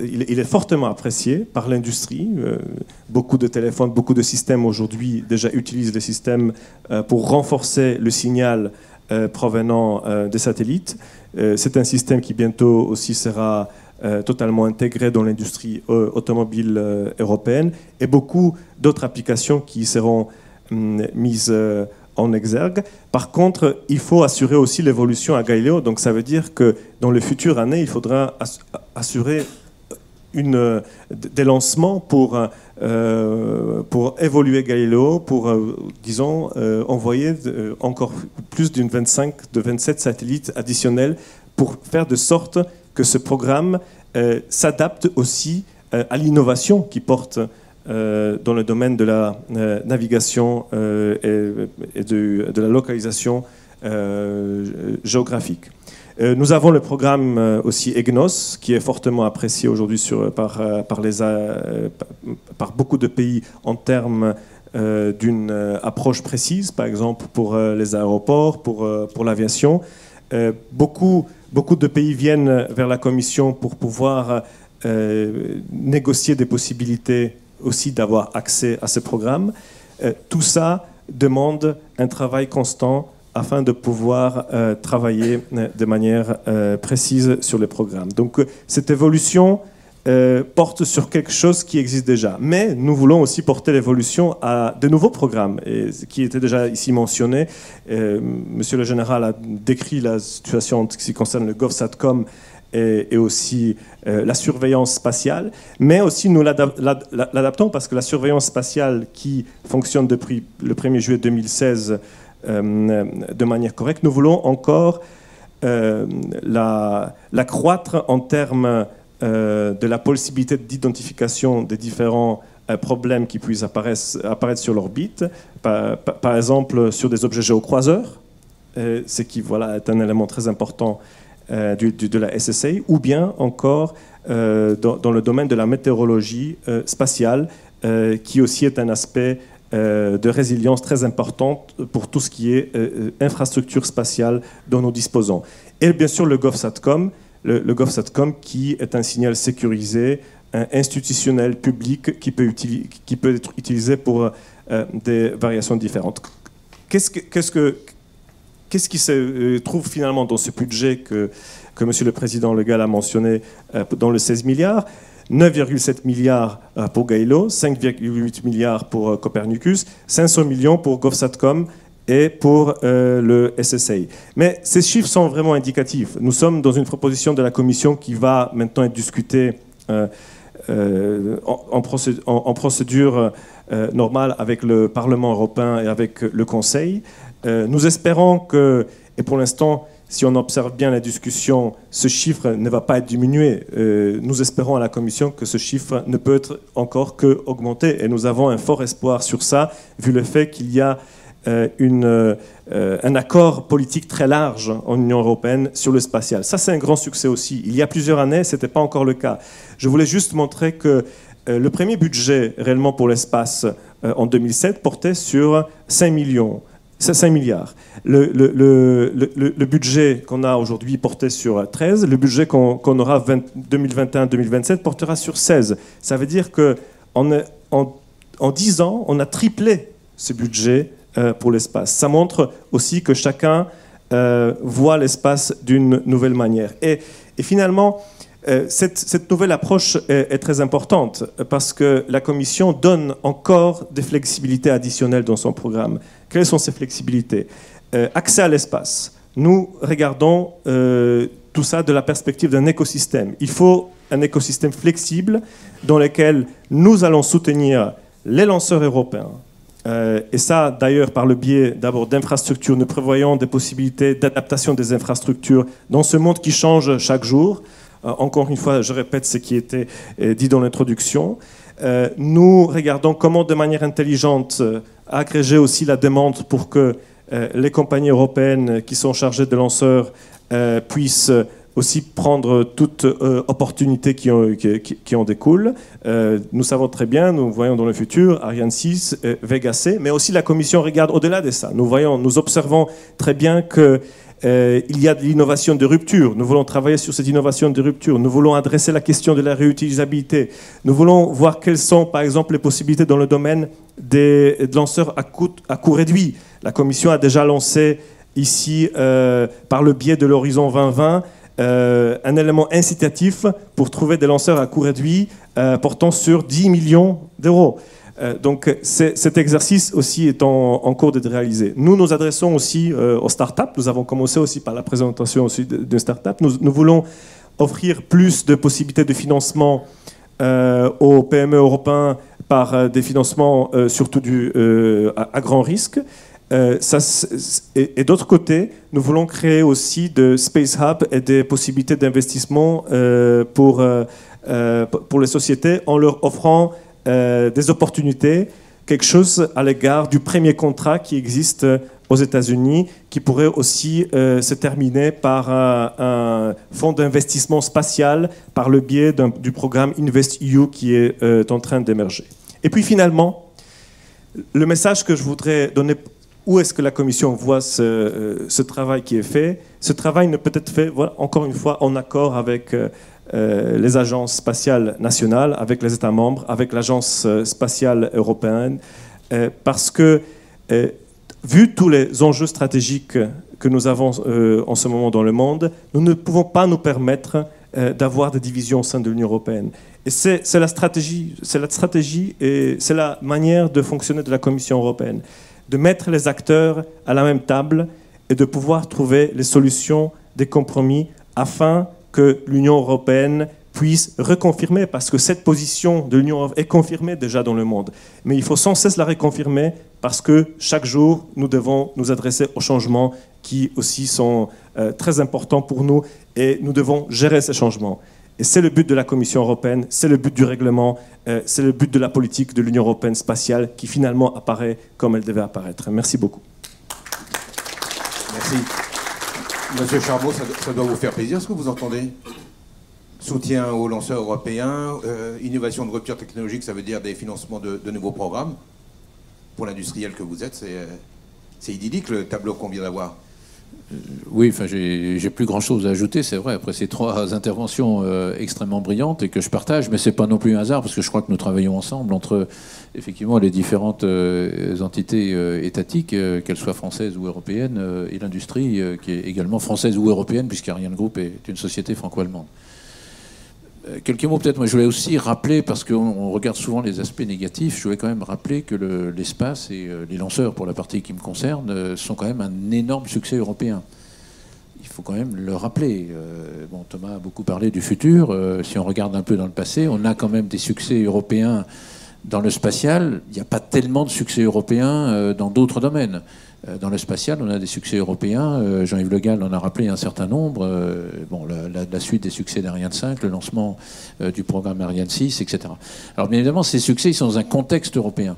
il est fortement apprécié par l'industrie. Beaucoup de téléphones, beaucoup de systèmes aujourd'hui déjà utilisent les systèmes pour renforcer le signal provenant des satellites. C'est un système qui bientôt aussi sera totalement intégré dans l'industrie automobile européenne, et beaucoup d'autres applications qui seront mises en exergue. Par contre, il faut assurer aussi l'évolution à Galileo. Donc ça veut dire que dans les futures années, il faudra assurer des lancements pour évoluer Galileo, pour, disons, envoyer encore plus de 27 satellites additionnels pour faire de sorte que ce programme s'adapte aussi à l'innovation qui porte dans le domaine de la navigation et de la localisation géographique. Nous avons le programme aussi EGNOS, qui est fortement apprécié aujourd'hui par beaucoup de pays en termes d'une approche précise, par exemple pour les aéroports, pour l'aviation. Beaucoup de pays viennent vers la Commission pour pouvoir négocier des possibilités aussi d'avoir accès à ces programmes. Tout ça demande un travail constant afin de pouvoir travailler de manière précise sur les programmes. Donc cette évolution porte sur quelque chose qui existe déjà. Mais nous voulons aussi porter l'évolution à de nouveaux programmes, et qui était déjà ici mentionné. Monsieur le Général a décrit la situation en ce qui concerne le GovSatcom et aussi la surveillance spatiale, mais aussi nous l'adaptons parce que la surveillance spatiale qui fonctionne depuis le 1er juillet 2016 de manière correcte, nous voulons encore l'accroître en termes de la possibilité d'identification des différents problèmes qui puissent apparaître sur l'orbite, par exemple sur des objets géocroiseurs, ce qui est un élément très important de la SSA, ou bien encore dans le domaine de la météorologie spatiale, qui aussi est un aspect de résilience très importante pour tout ce qui est infrastructure spatiale dont nous disposons. Et bien sûr le GovSatcom, le GovSatcom qui est un signal sécurisé, institutionnel, public, qui peut être utilisé pour des variations différentes. Qu'est-ce qui se trouve finalement dans ce budget que M. le Président Le Gall a mentionné dans le 16 milliards 9,7 milliards pour Galileo, 5,8 milliards pour Copernicus, 500 millions pour GovSatcom et pour le SSA. Mais ces chiffres sont vraiment indicatifs. Nous sommes dans une proposition de la Commission qui va maintenant être discutée en procédure normale avec le Parlement européen et avec le Conseil. Nous espérons que, et pour l'instant, si on observe bien la discussion, ce chiffre ne va pas être diminué. Nous espérons à la Commission que ce chiffre ne peut être encore qu'augmenté. Et nous avons un fort espoir sur ça, vu le fait qu'il y a un accord politique très large en Union européenne sur le spatial. Ça, c'est un grand succès aussi. Il y a plusieurs années, ce n'était pas encore le cas. Je voulais juste montrer que le premier budget réellement pour l'espace en 2007 portait sur 5 milliards. Le budget qu'on a aujourd'hui portait sur 13. Le budget qu'on aura 2021-2027 portera sur 16. Ça veut dire qu'en 10 ans, on a triplé ce budget pour l'espace. Ça montre aussi que chacun voit l'espace d'une nouvelle manière. Et finalement, cette nouvelle approche est très importante parce que la Commission donne encore des flexibilités additionnelles dans son programme. Quelles sont ces flexibilités ? Accès à l'espace. Nous regardons tout ça de la perspective d'un écosystème. Il faut un écosystème flexible dans lequel nous allons soutenir les lanceurs européens. Et ça, d'ailleurs, par le biais d'abord d'infrastructures. Nous prévoyons des possibilités d'adaptation des infrastructures dans ce monde qui change chaque jour. Encore une fois, je répète ce qui était dit dans l'introduction. Nous regardons comment, de manière intelligente, agréger aussi la demande pour que les compagnies européennes qui sont chargées de lanceurs puissent aussi prendre toute opportunité qui en découle. Nous savons très bien, nous voyons dans le futur, Ariane 6, Vega C, mais aussi la Commission regarde au-delà de ça. Nous observons très bien que il y a de l'innovation de rupture. Nous voulons travailler sur cette innovation de rupture. Nous voulons adresser la question de la réutilisabilité. Nous voulons voir quelles sont, par exemple, les possibilités dans le domaine des lanceurs à coût réduit. La Commission a déjà lancé ici, par le biais de l'Horizon 2020, un élément incitatif pour trouver des lanceurs à coût réduit portant sur 10 millions d'euros. Donc cet exercice aussi est en cours d'être réalisé. Nous nous adressons aussi aux startups. Nous avons commencé aussi par la présentation aussi de startups. Nous voulons offrir plus de possibilités de financement aux PME européens par des financements surtout à grand risque. Et d'autre côté, nous voulons créer aussi de Space Hub et des possibilités d'investissement pour les sociétés en leur offrant des opportunités, quelque chose à l'égard du premier contrat qui existe aux États-Unis, qui pourrait aussi se terminer par un fonds d'investissement spatial par le biais du programme InvestEU qui est en train d'émerger. Et puis finalement, le message que je voudrais donner, où est-ce que la Commission voit ce travail qui est fait? Ce travail ne peut être fait, voilà, encore une fois, en accord avec les agences spatiales nationales, avec les États membres, avec l'Agence spatiale européenne, parce que, vu tous les enjeux stratégiques que nous avons en ce moment dans le monde, nous ne pouvons pas nous permettre d'avoir des divisions au sein de l'Union européenne. Et c'est la stratégie et c'est la manière de fonctionner de la Commission européenne, de mettre les acteurs à la même table et de pouvoir trouver les solutions, des compromis, afin que l'Union européenne puisse reconfirmer, parce que cette position de l'Union européenne est confirmée déjà dans le monde. Mais il faut sans cesse la reconfirmer, parce que chaque jour, nous devons nous adresser aux changements qui aussi sont très importants pour nous, et nous devons gérer ces changements. Et c'est le but de la Commission européenne, c'est le but du règlement, c'est le but de la politique de l'Union européenne spatiale qui finalement apparaît comme elle devait apparaître. Merci beaucoup. Merci. Monsieur Charbot, ça doit vous faire plaisir ce que vous entendez? Soutien aux lanceurs européens, innovation de rupture technologique, ça veut dire des financements de nouveaux programmes. Pour l'industriel que vous êtes, c'est idyllique le tableau qu'on vient d'avoir. Oui, enfin, j'ai plus grand-chose à ajouter, c'est vrai, après ces trois interventions extrêmement brillantes et que je partage, mais c'est pas non plus un hasard, parce que je crois que nous travaillons ensemble entre, effectivement, les différentes entités étatiques, qu'elles soient françaises ou européennes, et l'industrie, qui est également française ou européenne, puisqu'Ariane Group est une société franco-allemande. Quelques mots peut-être, moi je voulais aussi rappeler, parce qu'on regarde souvent les aspects négatifs, je voulais quand même rappeler que l'espace et les lanceurs, pour la partie qui me concerne, sont quand même un énorme succès européen. Il faut quand même le rappeler. Bon, Thomas a beaucoup parlé du futur. Si on regarde un peu dans le passé, on a quand même des succès européens dans le spatial. Il n'y a pas tellement de succès européens dans d'autres domaines. Dans le spatial, on a des succès européens. Jean-Yves Le Gall en a rappelé un certain nombre. Bon, la suite des succès d'Ariane 5, le lancement du programme Ariane 6, etc. Alors bien évidemment, ces succès ils sont dans un contexte européen.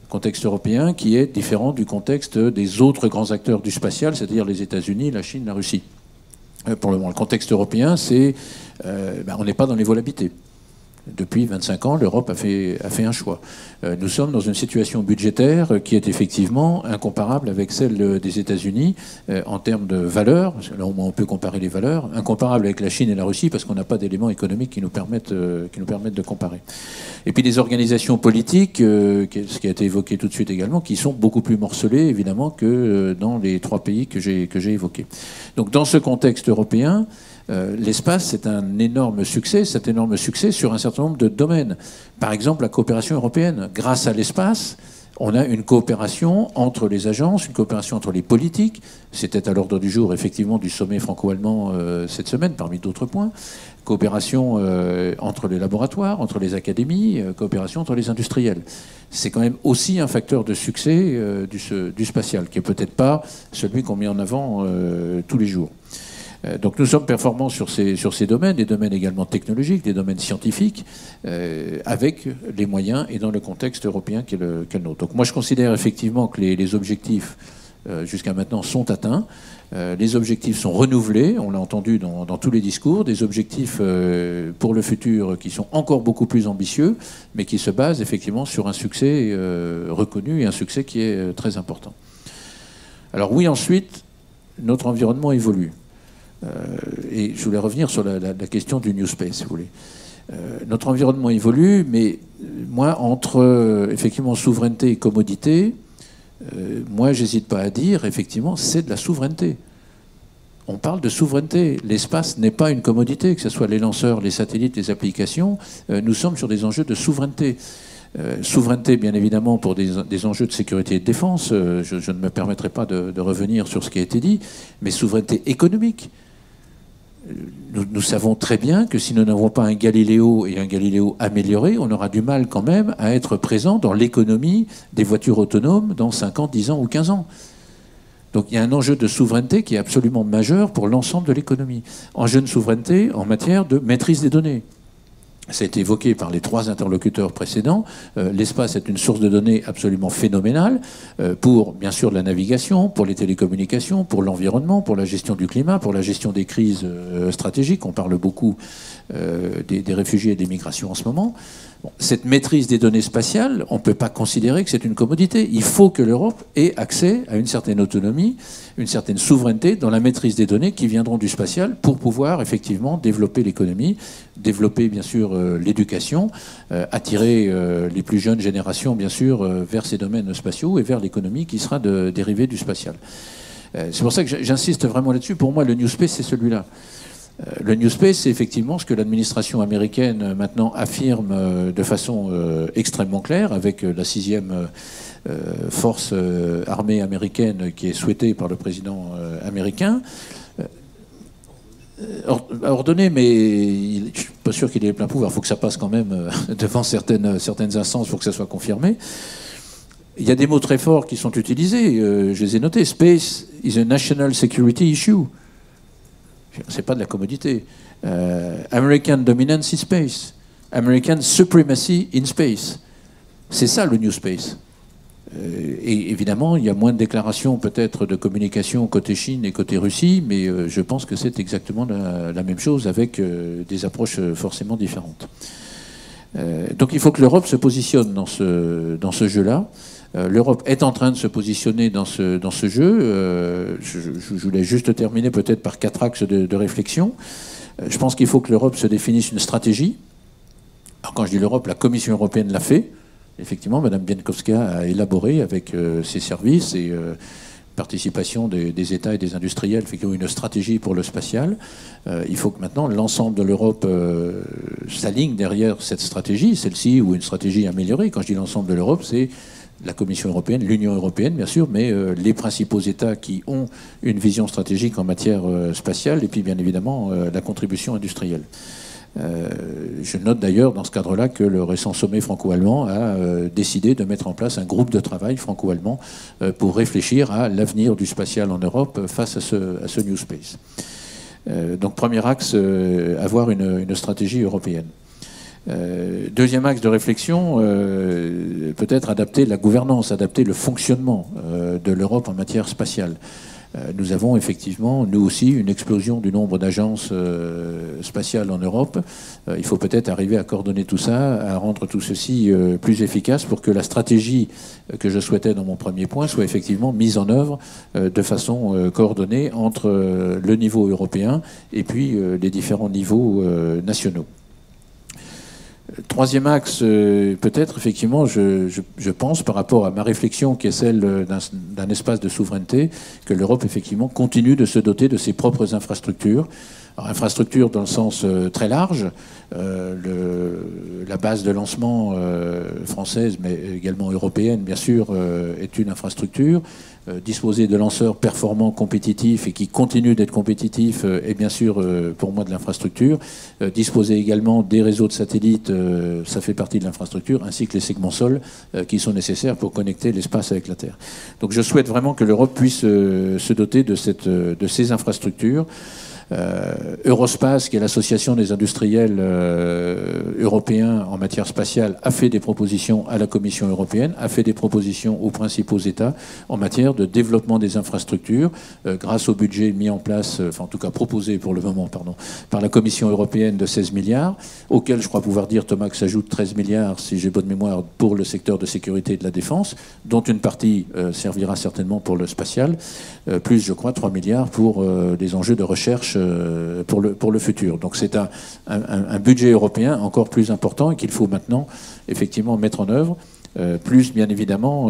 Contexte européen qui est différent du contexte des autres grands acteurs du spatial, c'est-à-dire les États-Unis, la Chine, la Russie. Pour le moment, le contexte européen, c'est on n'est pas dans les vols habités. Depuis 25 ans, l'Europe a fait un choix. Nous sommes dans une situation budgétaire qui est effectivement incomparable avec celle des États-Unis en termes de valeurs. Là, au moins, on peut comparer les valeurs. Incomparable avec la Chine et la Russie parce qu'on n'a pas d'éléments économiques qui nous permettent de comparer. Et puis des organisations politiques, ce qui a été évoqué tout de suite également, qui sont beaucoup plus morcelées, évidemment, que dans les trois pays que j'ai évoqués. Donc, dans ce contexte européen, l'espace, c'est un énorme succès, sur un certain nombre de domaines. Par exemple, la coopération européenne. Grâce à l'espace, on a une coopération entre les agences, une coopération entre les politiques. C'était à l'ordre du jour, effectivement, du sommet franco-allemand cette semaine, parmi d'autres points. Coopération entre les laboratoires, entre les académies, coopération entre les industriels. C'est quand même aussi un facteur de succès du spatial, qui n'est peut-être pas celui qu'on met en avant tous les jours. Donc nous sommes performants sur ces domaines, des domaines également technologiques, des domaines scientifiques, avec les moyens et dans le contexte européen qui est le nôtre. Donc moi je considère effectivement que les objectifs jusqu'à maintenant sont atteints. Les objectifs sont renouvelés, on l'a entendu dans tous les discours, des objectifs pour le futur qui sont encore beaucoup plus ambitieux, mais qui se basent effectivement sur un succès reconnu et un succès qui est très important. Alors oui, ensuite, notre environnement évolue. Et je voulais revenir sur la question du New Space, si vous voulez. Notre environnement évolue, mais moi, entre effectivement souveraineté et commodité, moi, j'hésite pas à dire, effectivement, c'est de la souveraineté. On parle de souveraineté. L'espace n'est pas une commodité, que ce soit les lanceurs, les satellites, les applications. Nous sommes sur des enjeux de souveraineté. Souveraineté, bien évidemment, pour des enjeux de sécurité et de défense. Je ne me permettrai pas de revenir sur ce qui a été dit, mais souveraineté économique. Nous savons très bien que si nous n'avons pas un Galileo et un Galileo amélioré, on aura du mal quand même à être présent dans l'économie des voitures autonomes dans 5 ans, 10 ans ou 15 ans. Donc il y a un enjeu de souveraineté qui est absolument majeur pour l'ensemble de l'économie. Enjeu de souveraineté en matière de maîtrise des données. Ça a été évoqué par les 3 interlocuteurs précédents. L'espace est une source de données absolument phénoménale pour, bien sûr, la navigation, pour les télécommunications, pour l'environnement, pour la gestion du climat, pour la gestion des crises stratégiques. On parle beaucoup des réfugiés et des migrations en ce moment. Bon, cette maîtrise des données spatiales, on ne peut pas considérer que c'est une commodité. Il faut que l'Europe ait accès à une certaine autonomie, une certaine souveraineté dans la maîtrise des données qui viendront du spatial pour pouvoir effectivement développer l'économie, développer bien sûr l'éducation, attirer les plus jeunes générations bien sûr vers ces domaines spatiaux et vers l'économie qui sera dérivée du spatial. C'est pour ça que j'insiste vraiment là-dessus. Pour moi, le New Space, c'est celui-là. Le New Space, c'est effectivement ce que l'administration américaine maintenant affirme de façon extrêmement claire, avec la 6e force armée américaine qui est souhaitée par le président américain. Ordonné, mais je ne suis pas sûr qu'il ait plein pouvoir. Il faut que ça passe quand même devant certaines instances pour que ça soit confirmé. Il y a des mots très forts qui sont utilisés. Je les ai notés. Space is a national security issue. C'est pas de la commodité. American dominance in space. American supremacy in space. C'est ça le New Space. Et évidemment, il y a moins de déclarations peut-être de communication côté Chine et côté Russie, mais je pense que c'est exactement la même chose avec des approches forcément différentes. Donc il faut que l'Europe se positionne dans ce jeu-là. L'Europe est en train de se positionner dans ce jeu. Je voulais juste terminer peut-être par 4 axes de réflexion. Je pense qu'il faut que l'Europe se définisse une stratégie. Alors quand je dis l'Europe, la Commission européenne l'a fait. Effectivement, Mme Bieńkowska a élaboré avec ses services et participation des États et des industriels, effectivement une stratégie pour le spatial. Il faut que maintenant l'ensemble de l'Europe s'aligne derrière cette stratégie, celle-ci, ou une stratégie améliorée. Quand je dis l'ensemble de l'Europe, c'est la Commission européenne, l'Union européenne, bien sûr, mais les principaux États qui ont une vision stratégique en matière spatiale, et puis bien évidemment la contribution industrielle. Je note d'ailleurs dans ce cadre-là que le récent sommet franco-allemand a décidé de mettre en place un groupe de travail franco-allemand pour réfléchir à l'avenir du spatial en Europe face à ce New Space. Donc premier axe, avoir une stratégie européenne. Deuxième axe de réflexion, peut-être adapter la gouvernance, adapter le fonctionnement de l'Europe en matière spatiale. Nous avons effectivement, nous aussi, une explosion du nombre d'agences spatiales en Europe. Il faut peut-être arriver à coordonner tout ça, à rendre tout ceci plus efficace pour que la stratégie que je souhaitais dans mon premier point soit effectivement mise en œuvre de façon coordonnée entre le niveau européen et puis les différents niveaux nationaux. Troisième axe, peut-être, effectivement, je pense, par rapport à ma réflexion qui est celle d'un espace de souveraineté, que l'Europe, effectivement, continue de se doter de ses propres infrastructures. Alors, infrastructures dans le sens très large, la base de lancement française, mais également européenne, bien sûr, est une infrastructure. Disposer de lanceurs performants, compétitifs et qui continuent d'être compétitifs est bien sûr pour moi de l'infrastructure. Disposer également des réseaux de satellites, ça fait partie de l'infrastructure, ainsi que les segments sol qui sont nécessaires pour connecter l'espace avec la Terre. Donc je souhaite vraiment que l'Europe puisse se doter de ces infrastructures. Eurospace, qui est l'association des industriels européens en matière spatiale, a fait des propositions à la Commission européenne, a fait des propositions aux principaux États en matière de développement des infrastructures, grâce au budget mis en place, enfin en tout cas proposé pour le moment, pardon, par la Commission européenne de 16 milliards, auquel je crois pouvoir dire, Thomas, que s'ajoute 13 milliards, si j'ai bonne mémoire, pour le secteur de sécurité et de la défense, dont une partie servira certainement pour le spatial, plus, je crois, 3 milliards pour des enjeux de recherche pour le futur. Donc c'est un budget européen encore plus important et qu'il faut maintenant effectivement mettre en œuvre, plus bien évidemment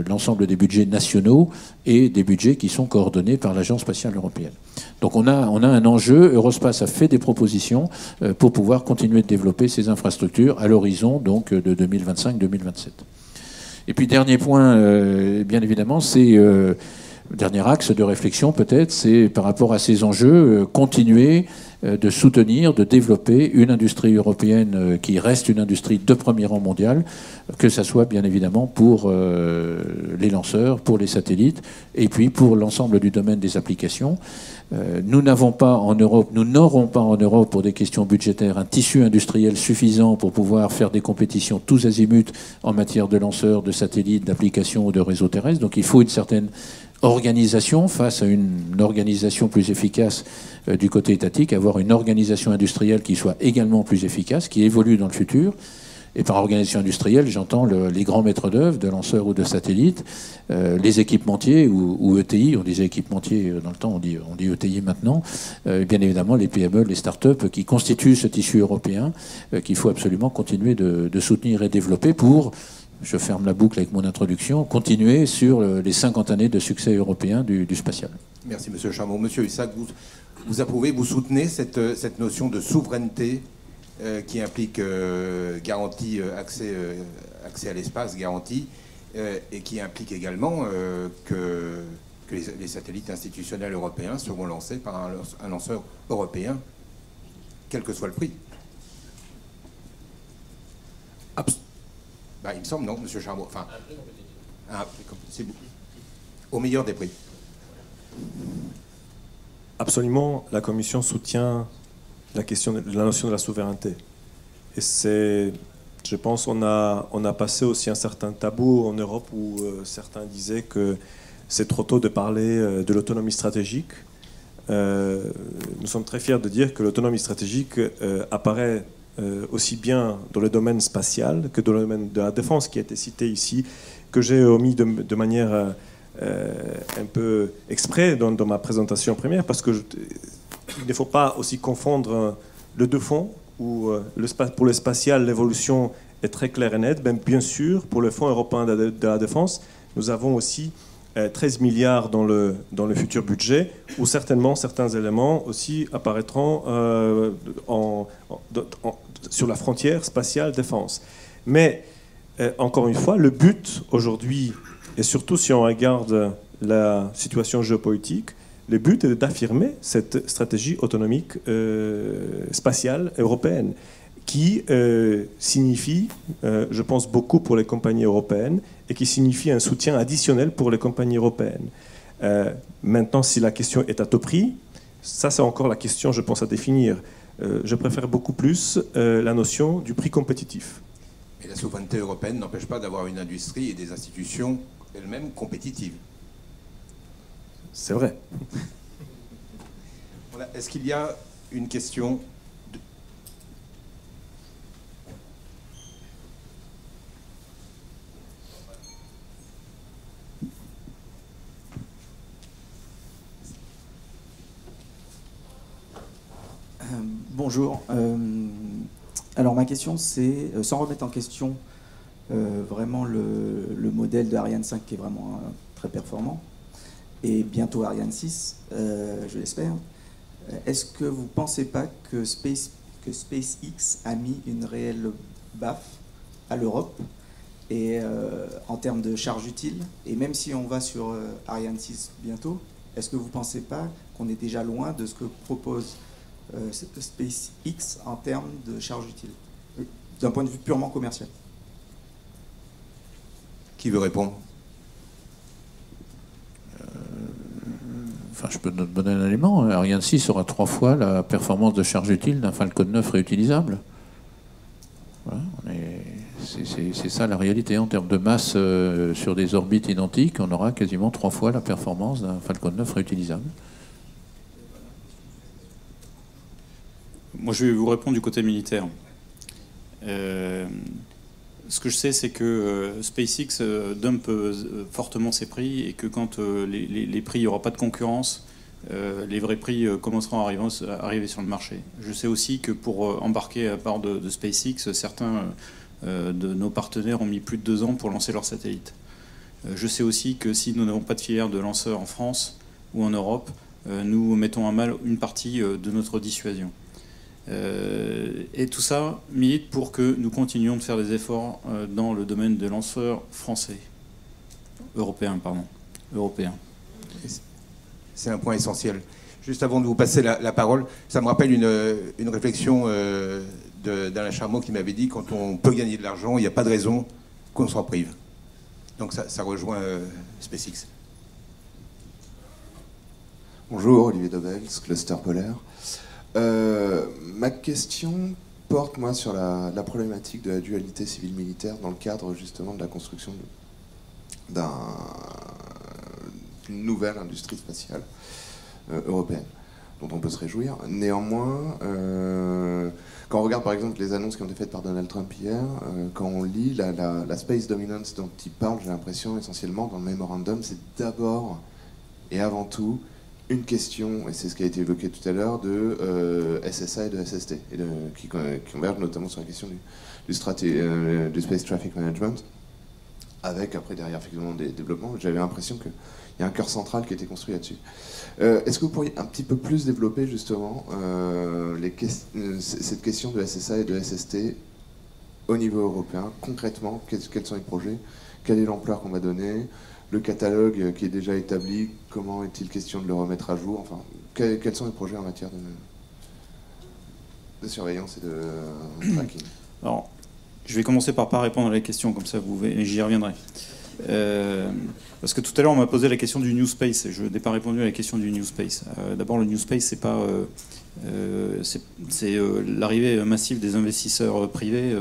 l'ensemble des budgets nationaux et des budgets qui sont coordonnés par l'Agence spatiale européenne. Donc on a un enjeu. Eurospace a fait des propositions pour pouvoir continuer de développer ces infrastructures à l'horizon donc de 2025-2027. Et puis dernier point, bien évidemment, c'est Le dernier axe de réflexion, peut-être, c'est par rapport à ces enjeux, continuer de soutenir, de développer une industrie européenne qui reste une industrie de premier rang mondial, que ce soit bien évidemment pour les lanceurs, pour les satellites, et puis pour l'ensemble du domaine des applications. Nous n'avons pas en Europe, nous n'aurons pas en Europe, pour des questions budgétaires, un tissu industriel suffisant pour pouvoir faire des compétitions tous azimuts en matière de lanceurs, de satellites, d'applications ou de réseaux terrestres. Donc il faut une certaine organisation face à une organisation plus efficace du côté étatique, avoir une organisation industrielle qui soit également plus efficace, qui évolue dans le futur. Et par organisation industrielle, j'entends les grands maîtres d'œuvre de lanceurs ou de satellites, les équipementiers ou ETI, on disait équipementiers dans le temps, on dit ETI maintenant, bien évidemment les PME, les start-up qui constituent ce tissu européen qu'il faut absolument continuer de soutenir et développer pour, je ferme la boucle avec mon introduction, continuer sur les 50 années de succès européen du spatial. Merci Monsieur Chamon. Monsieur Huyssac, vous approuvez, vous soutenez cette notion de souveraineté qui implique garantie, accès à l'espace garanti, et qui implique également que les satellites institutionnels européens seront lancés par un lanceur européen, quel que soit le prix. Il me semble, non, Monsieur Charmeau. Enfin, c'est au meilleur des prix. Absolument, la Commission soutient la notion de la souveraineté. Et c'est, je pense, on a passé aussi un certain tabou en Europe où certains disaient que c'est trop tôt de parler de l'autonomie stratégique. Nous sommes très fiers de dire que l'autonomie stratégique apparaît aussi bien dans le domaine spatial que dans le domaine de la défense qui a été cité ici, que j'ai omis de manière un peu exprès dans ma présentation première, parce que il ne faut pas aussi confondre le deux fonds, où pour le spatial, l'évolution est très claire et nette. Bien sûr, pour le Fonds européen de la défense, nous avons aussi 13 milliards dans le futur budget, où certainement certains éléments aussi apparaîtront sur la frontière spatiale défense. Mais, encore une fois, le but aujourd'hui, et surtout si on regarde la situation géopolitique, le but est d'affirmer cette stratégie autonomique spatiale européenne qui signifie, je pense, beaucoup pour les compagnies européennes et qui signifie un soutien additionnel pour les compagnies européennes. Maintenant, si la question est à tout prix, ça c'est encore la question, je pense, à définir. Je préfère beaucoup plus la notion du prix compétitif. Et la souveraineté européenne n'empêche pas d'avoir une industrie et des institutions elles-mêmes compétitives. C'est vrai. Voilà. Est-ce qu'il y a une question Bonjour. Alors ma question c'est, sans remettre en question vraiment le modèle de Ariane 5 qui est vraiment très performant, et bientôt Ariane 6, je l'espère, est-ce que vous ne pensez pas que SpaceX a mis une réelle baffe à l'Europe et en termes de charge utile, et même si on va sur Ariane 6 bientôt, est-ce que vous ne pensez pas qu'on est déjà loin de ce que propose SpaceX en termes de charge utile, d'un point de vue purement commercial? Qui veut répondre? Enfin, je peux te donner un élément. Ariane 6 aura 3 fois la performance de charge utile d'un Falcon 9 réutilisable. Voilà, c'est ça la réalité. En termes de masse sur des orbites identiques, on aura quasiment 3 fois la performance d'un Falcon 9 réutilisable. Moi, je vais vous répondre du côté militaire. Ce que je sais, c'est que SpaceX dump fortement ses prix et que quand les prix, il n'y aura pas de concurrence, les vrais prix commenceront à arriver sur le marché. Je sais aussi que pour embarquer à part de SpaceX, certains de nos partenaires ont mis plus de 2 ans pour lancer leurs satellites. Je sais aussi que si nous n'avons pas de filière de lanceurs en France ou en Europe, nous mettons à mal une partie de notre dissuasion. Et tout ça milite pour que nous continuions de faire des efforts dans le domaine des lanceurs européens. C'est un point essentiel. Juste avant de vous passer la parole, ça me rappelle une réflexion d'Alain Charmeau qui m'avait dit « Quand on peut gagner de l'argent, il n'y a pas de raison qu'on s'en prive ». Donc ça rejoint SpaceX. Bonjour, Olivier Dobels, Cluster Polaire. Ma question porte, moi, sur la problématique de la dualité civile-militaire dans le cadre, justement, de la construction d'une nouvelle industrie spatiale européenne, dont on peut se réjouir. Néanmoins, quand on regarde, par exemple, les annonces qui ont été faites par Donald Trump hier, quand on lit la space dominance dont il parle, j'ai l'impression, essentiellement, dans le mémorandum, c'est d'abord et avant tout une question, et c'est ce qui a été évoqué tout à l'heure, de SSA et de SST, qui convergent notamment sur la question du Space Traffic Management, avec après derrière effectivement des développements. J'avais l'impression qu'il y a un cœur central qui a été construit là-dessus. Est-ce que vous pourriez un petit peu plus développer justement cette question de SSA et de SST au niveau européen, concrètement, quels sont les projets, quelle est l'ampleur qu'on va donner, le catalogue qui est déjà établi, comment est-il question de le remettre à jour, enfin, quels sont les projets en matière de surveillance et de tracking? Alors, je vais commencer par pas répondre à la question, comme ça j'y reviendrai. Parce que tout à l'heure on m'a posé la question du New Space et je n'ai pas répondu à la question du New Space. D'abord, le New Space, c'est pas c'est l'arrivée massive des investisseurs privés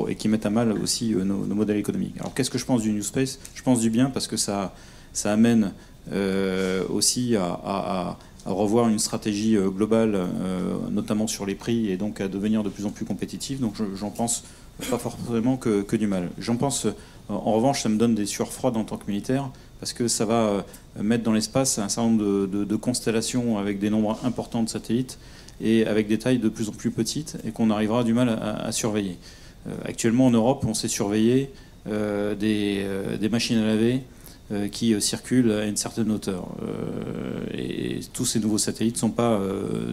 et qui mettent à mal aussi nos modèles économiques. Alors qu'est-ce que je pense du New Space? Je pense du bien parce que ça amène aussi à revoir une stratégie globale, notamment sur les prix, et donc à devenir de plus en plus compétitive. Donc j'en pense pas forcément que du mal. J'en pense, en revanche, ça me donne des sueurs froides en tant que militaire, parce que ça va mettre dans l'espace un certain nombre de constellations avec des nombres importants de satellites et avec des tailles de plus en plus petites, et qu'on arrivera du mal à surveiller. Actuellement en Europe, on sait surveiller des machines à laver qui circulent à une certaine hauteur. Et tous ces nouveaux satellites ne sont pas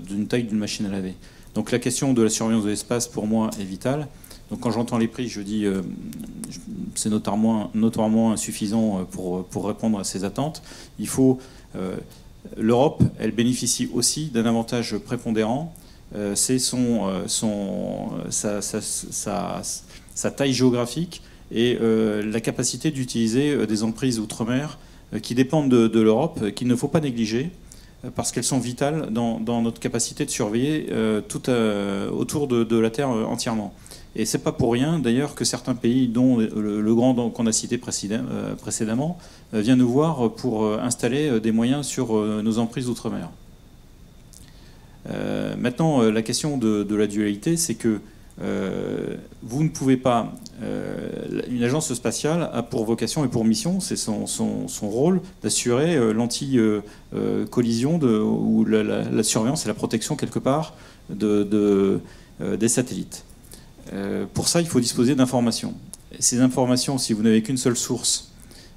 d'une taille d'une machine à laver. Donc la question de la surveillance de l'espace, pour moi, est vitale. Donc quand j'entends les prix, je dis c'est notoirement insuffisant pour répondre à ces attentes. Il faut... L'Europe, elle bénéficie aussi d'un avantage prépondérant, c'est sa taille géographique et la capacité d'utiliser des emprises outre-mer qui dépendent de l'Europe, qu'il ne faut pas négliger, parce qu'elles sont vitales dans notre capacité de surveiller tout autour de la Terre entièrement. Et c'est pas pour rien, d'ailleurs, que certains pays, dont le grand qu'on a cité précédemment, vient nous voir pour installer des moyens sur nos emprises outre-mer. Maintenant, la question de la dualité, c'est que vous ne pouvez pas... une agence spatiale a pour vocation et pour mission, c'est son rôle, d'assurer l'anti-collision ou la surveillance et la protection, quelque part, des satellites. Pour ça, il faut disposer d'informations. Ces informations, si vous n'avez qu'une seule source,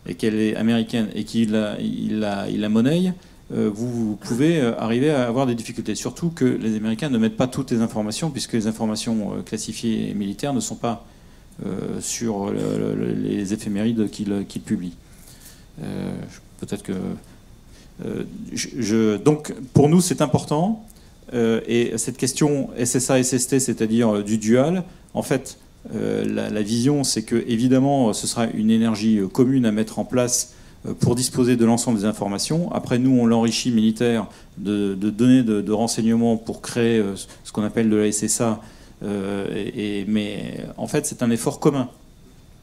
et qu'elle est américaine, et qu'il la monnaie, vous pouvez arriver à avoir des difficultés. Surtout que les Américains ne mettent pas toutes les informations, puisque les informations classifiées militaires ne sont pas sur les éphémérides qu'ils publient. Peut-être que... donc, pour nous, c'est important. Et cette question SSA-SST, c'est-à-dire du dual, en fait, la vision, c'est que, évidemment, ce sera une énergie commune à mettre en place pour disposer de l'ensemble des informations. Après, nous, on l'enrichit militaire de données de renseignements pour créer ce qu'on appelle de la SSA. Mais en fait, c'est un effort commun,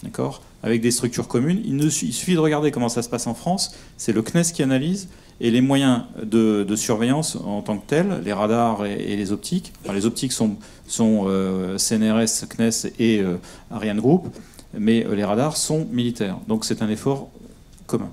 d'accord, avec des structures communes. Il suffit de regarder comment ça se passe en France. C'est le CNES qui analyse, et les moyens de surveillance en tant que tels, les radars et les optiques. Enfin, les optiques sont CNRS, CNES et Ariane Group, mais les radars sont militaires. Donc c'est un effort commun.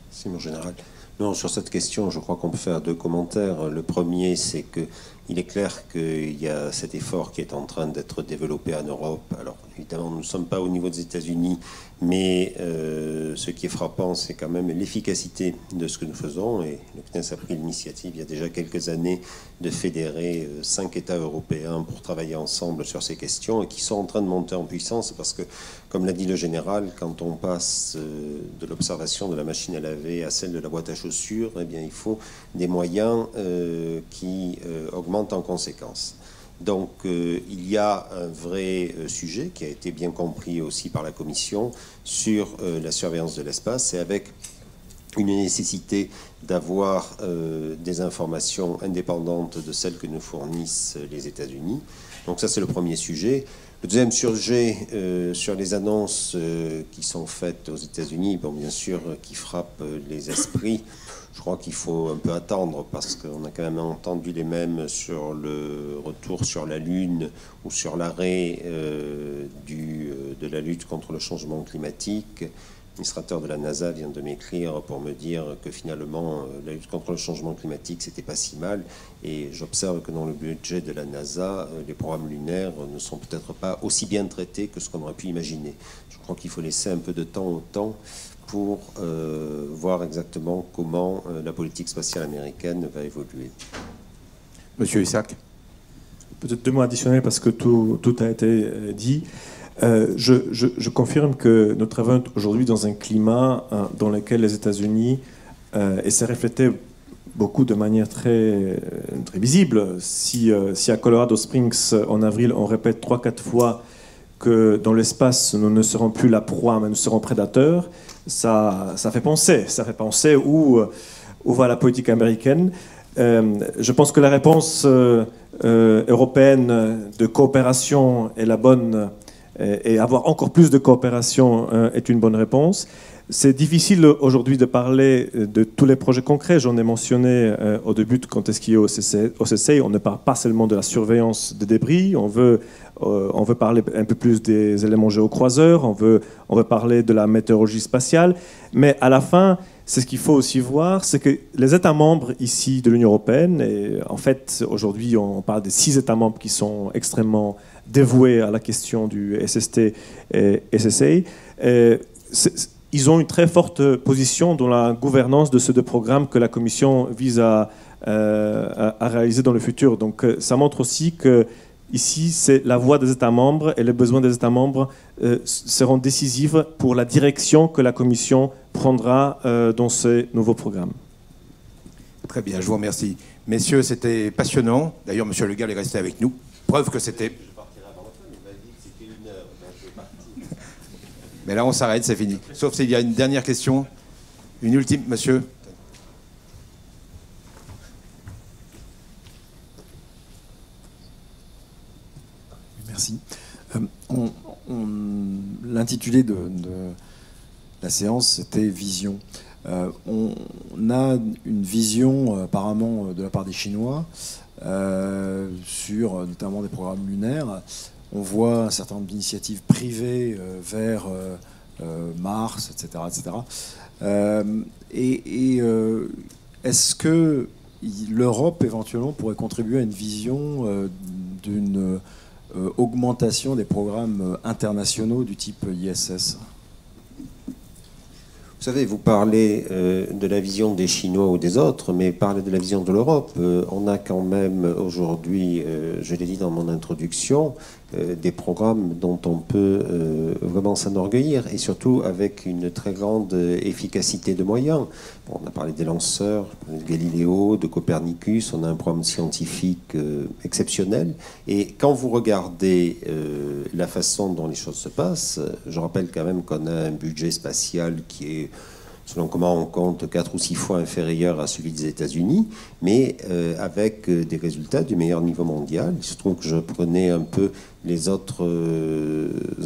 C'est mon général. Non, sur cette question, je crois qu'on peut faire deux commentaires. Le premier, c'est qu'il Il est clair qu'il y a cet effort qui est en train d'être développé en Europe. Alors, évidemment, nous ne sommes pas au niveau des États-Unis, mais ce qui est frappant, c'est quand même l'efficacité de ce que nous faisons. Et le CNES a pris l'initiative, il y a déjà quelques années, de fédérer 5 États européens pour travailler ensemble sur ces questions et qui sont en train de monter en puissance parce que, comme l'a dit le général, quand on passe de l'observation de la machine à laver à celle de la boîte à chaussures, eh bien, il faut des moyens qui augmentent en conséquence. Donc il y a un vrai sujet qui a été bien compris aussi par la Commission sur la surveillance de l'espace et avec une nécessité d'avoir des informations indépendantes de celles que nous fournissent les États-Unis. Donc ça, c'est le premier sujet. Le deuxième sujet sur les annonces qui sont faites aux États-Unis, bon, bien sûr, qui frappent les esprits. Je crois qu'il faut un peu attendre parce qu'on a quand même entendu les mêmes sur le retour sur la Lune ou sur l'arrêt de la lutte contre le changement climatique. L'administrateur de la NASA vient de m'écrire pour me dire que finalement la lutte contre le changement climatique c'était pas si mal et j'observe que dans le budget de la NASA les programmes lunaires ne sont peut-être pas aussi bien traités que ce qu'on aurait pu imaginer. Je crois qu'il faut laisser un peu de temps au temps pour voir exactement comment la politique spatiale américaine va évoluer. Monsieur Isaac. Peut-être 2 mots additionnels parce que tout a été dit. Je confirme que nous travaillons aujourd'hui dans un climat dans lequel les États-Unis, et c'est reflété beaucoup de manière très visible, si à Colorado Springs en avril on répète 3-4 fois que dans l'espace nous ne serons plus la proie mais nous serons prédateurs, ça fait penser où va la politique américaine. Je pense que la réponse européenne de coopération est la bonne et avoir encore plus de coopération est une bonne réponse. C'est difficile aujourd'hui de parler de tous les projets concrets. J'en ai mentionné au début quand est-ce qu'il y a OCC. On ne parle pas seulement de la surveillance des débris. On veut parler un peu plus des éléments géocroiseurs. On veut parler de la météorologie spatiale. Mais à la fin, c'est ce qu'il faut aussi voir, c'est que les États membres ici de l'Union européenne, et en fait aujourd'hui on parle des 6 États membres qui sont extrêmement dévoués à la question du SST et SSA, ils ont une très forte position dans la gouvernance de ces 2 programmes que la Commission vise à réaliser dans le futur. Donc ça montre aussi que ici, c'est la voix des États membres et les besoins des États membres seront décisifs pour la direction que la Commission prendra dans ces nouveaux programmes. Très bien, je vous remercie. Messieurs, c'était passionnant. D'ailleurs, Monsieur Le Gall est resté avec nous. Preuve que c'était... Je partirai avant la fin, mais il m'a dit que c'était 1 heure, donc je vais partir. Mais là, on s'arrête, c'est fini. Sauf s'il y a une dernière question. Une ultime, monsieur. Merci. L'intitulé de la séance, c'était Vision. On a une vision apparemment de la part des Chinois sur notamment des programmes lunaires. On voit un certain nombre d'initiatives privées vers Mars, etc. Est-ce que l'Europe éventuellement pourrait contribuer à une vision d'une augmentation des programmes internationaux du type ISS? Vous savez, vous parlez de la vision des Chinois ou des autres, mais parlez de la vision de l'Europe. On a quand même aujourd'hui, je l'ai dit dans mon introduction, des programmes dont on peut vraiment s'enorgueillir, et surtout avec une très grande efficacité de moyens. Bon, on a parlé des lanceurs, de Galileo, de Copernicus, on a un programme scientifique exceptionnel. Et quand vous regardez la façon dont les choses se passent, je rappelle quand même qu'on a un budget spatial qui est, selon comment on compte, 4 ou 6 fois inférieur à celui des États-Unis, mais avec des résultats du meilleur niveau mondial. Il se trouve que je prenais un peu les autres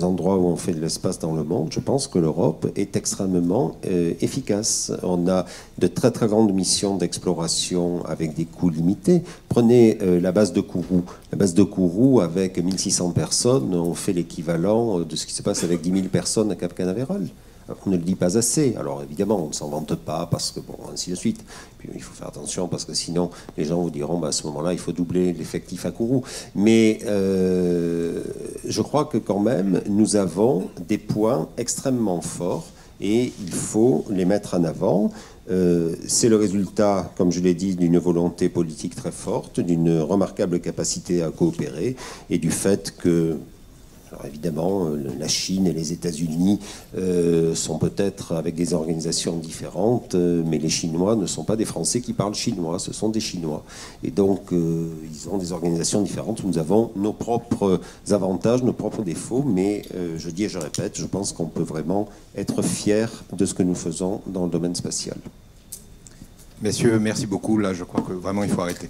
endroits où on fait de l'espace dans le monde. Je pense que l'Europe est extrêmement efficace. On a de très très grandes missions d'exploration avec des coûts limités. Prenez la base de Kourou. La base de Kourou, avec 1600 personnes, on fait l'équivalent de ce qui se passe avec 10 000 personnes à Cap Canaveral. On ne le dit pas assez. Alors évidemment, on ne s'en vante pas parce que, bon, ainsi de suite. Puis il faut faire attention parce que sinon, les gens vous diront, à ce moment-là, il faut doubler l'effectif à Kourou. Mais je crois que quand même, nous avons des points extrêmement forts et il faut les mettre en avant. C'est le résultat, comme je l'ai dit, d'une volonté politique très forte, d'une remarquable capacité à coopérer et du fait que, alors évidemment, la Chine et les États-Unis sont peut-être avec des organisations différentes, mais les Chinois ne sont pas des Français qui parlent chinois, ce sont des Chinois. Et donc, ils ont des organisations différentes où nous avons nos propres avantages, nos propres défauts, mais je dis et je répète, je pense qu'on peut vraiment être fier de ce que nous faisons dans le domaine spatial. Messieurs, merci beaucoup. Là, je crois que vraiment, il faut arrêter.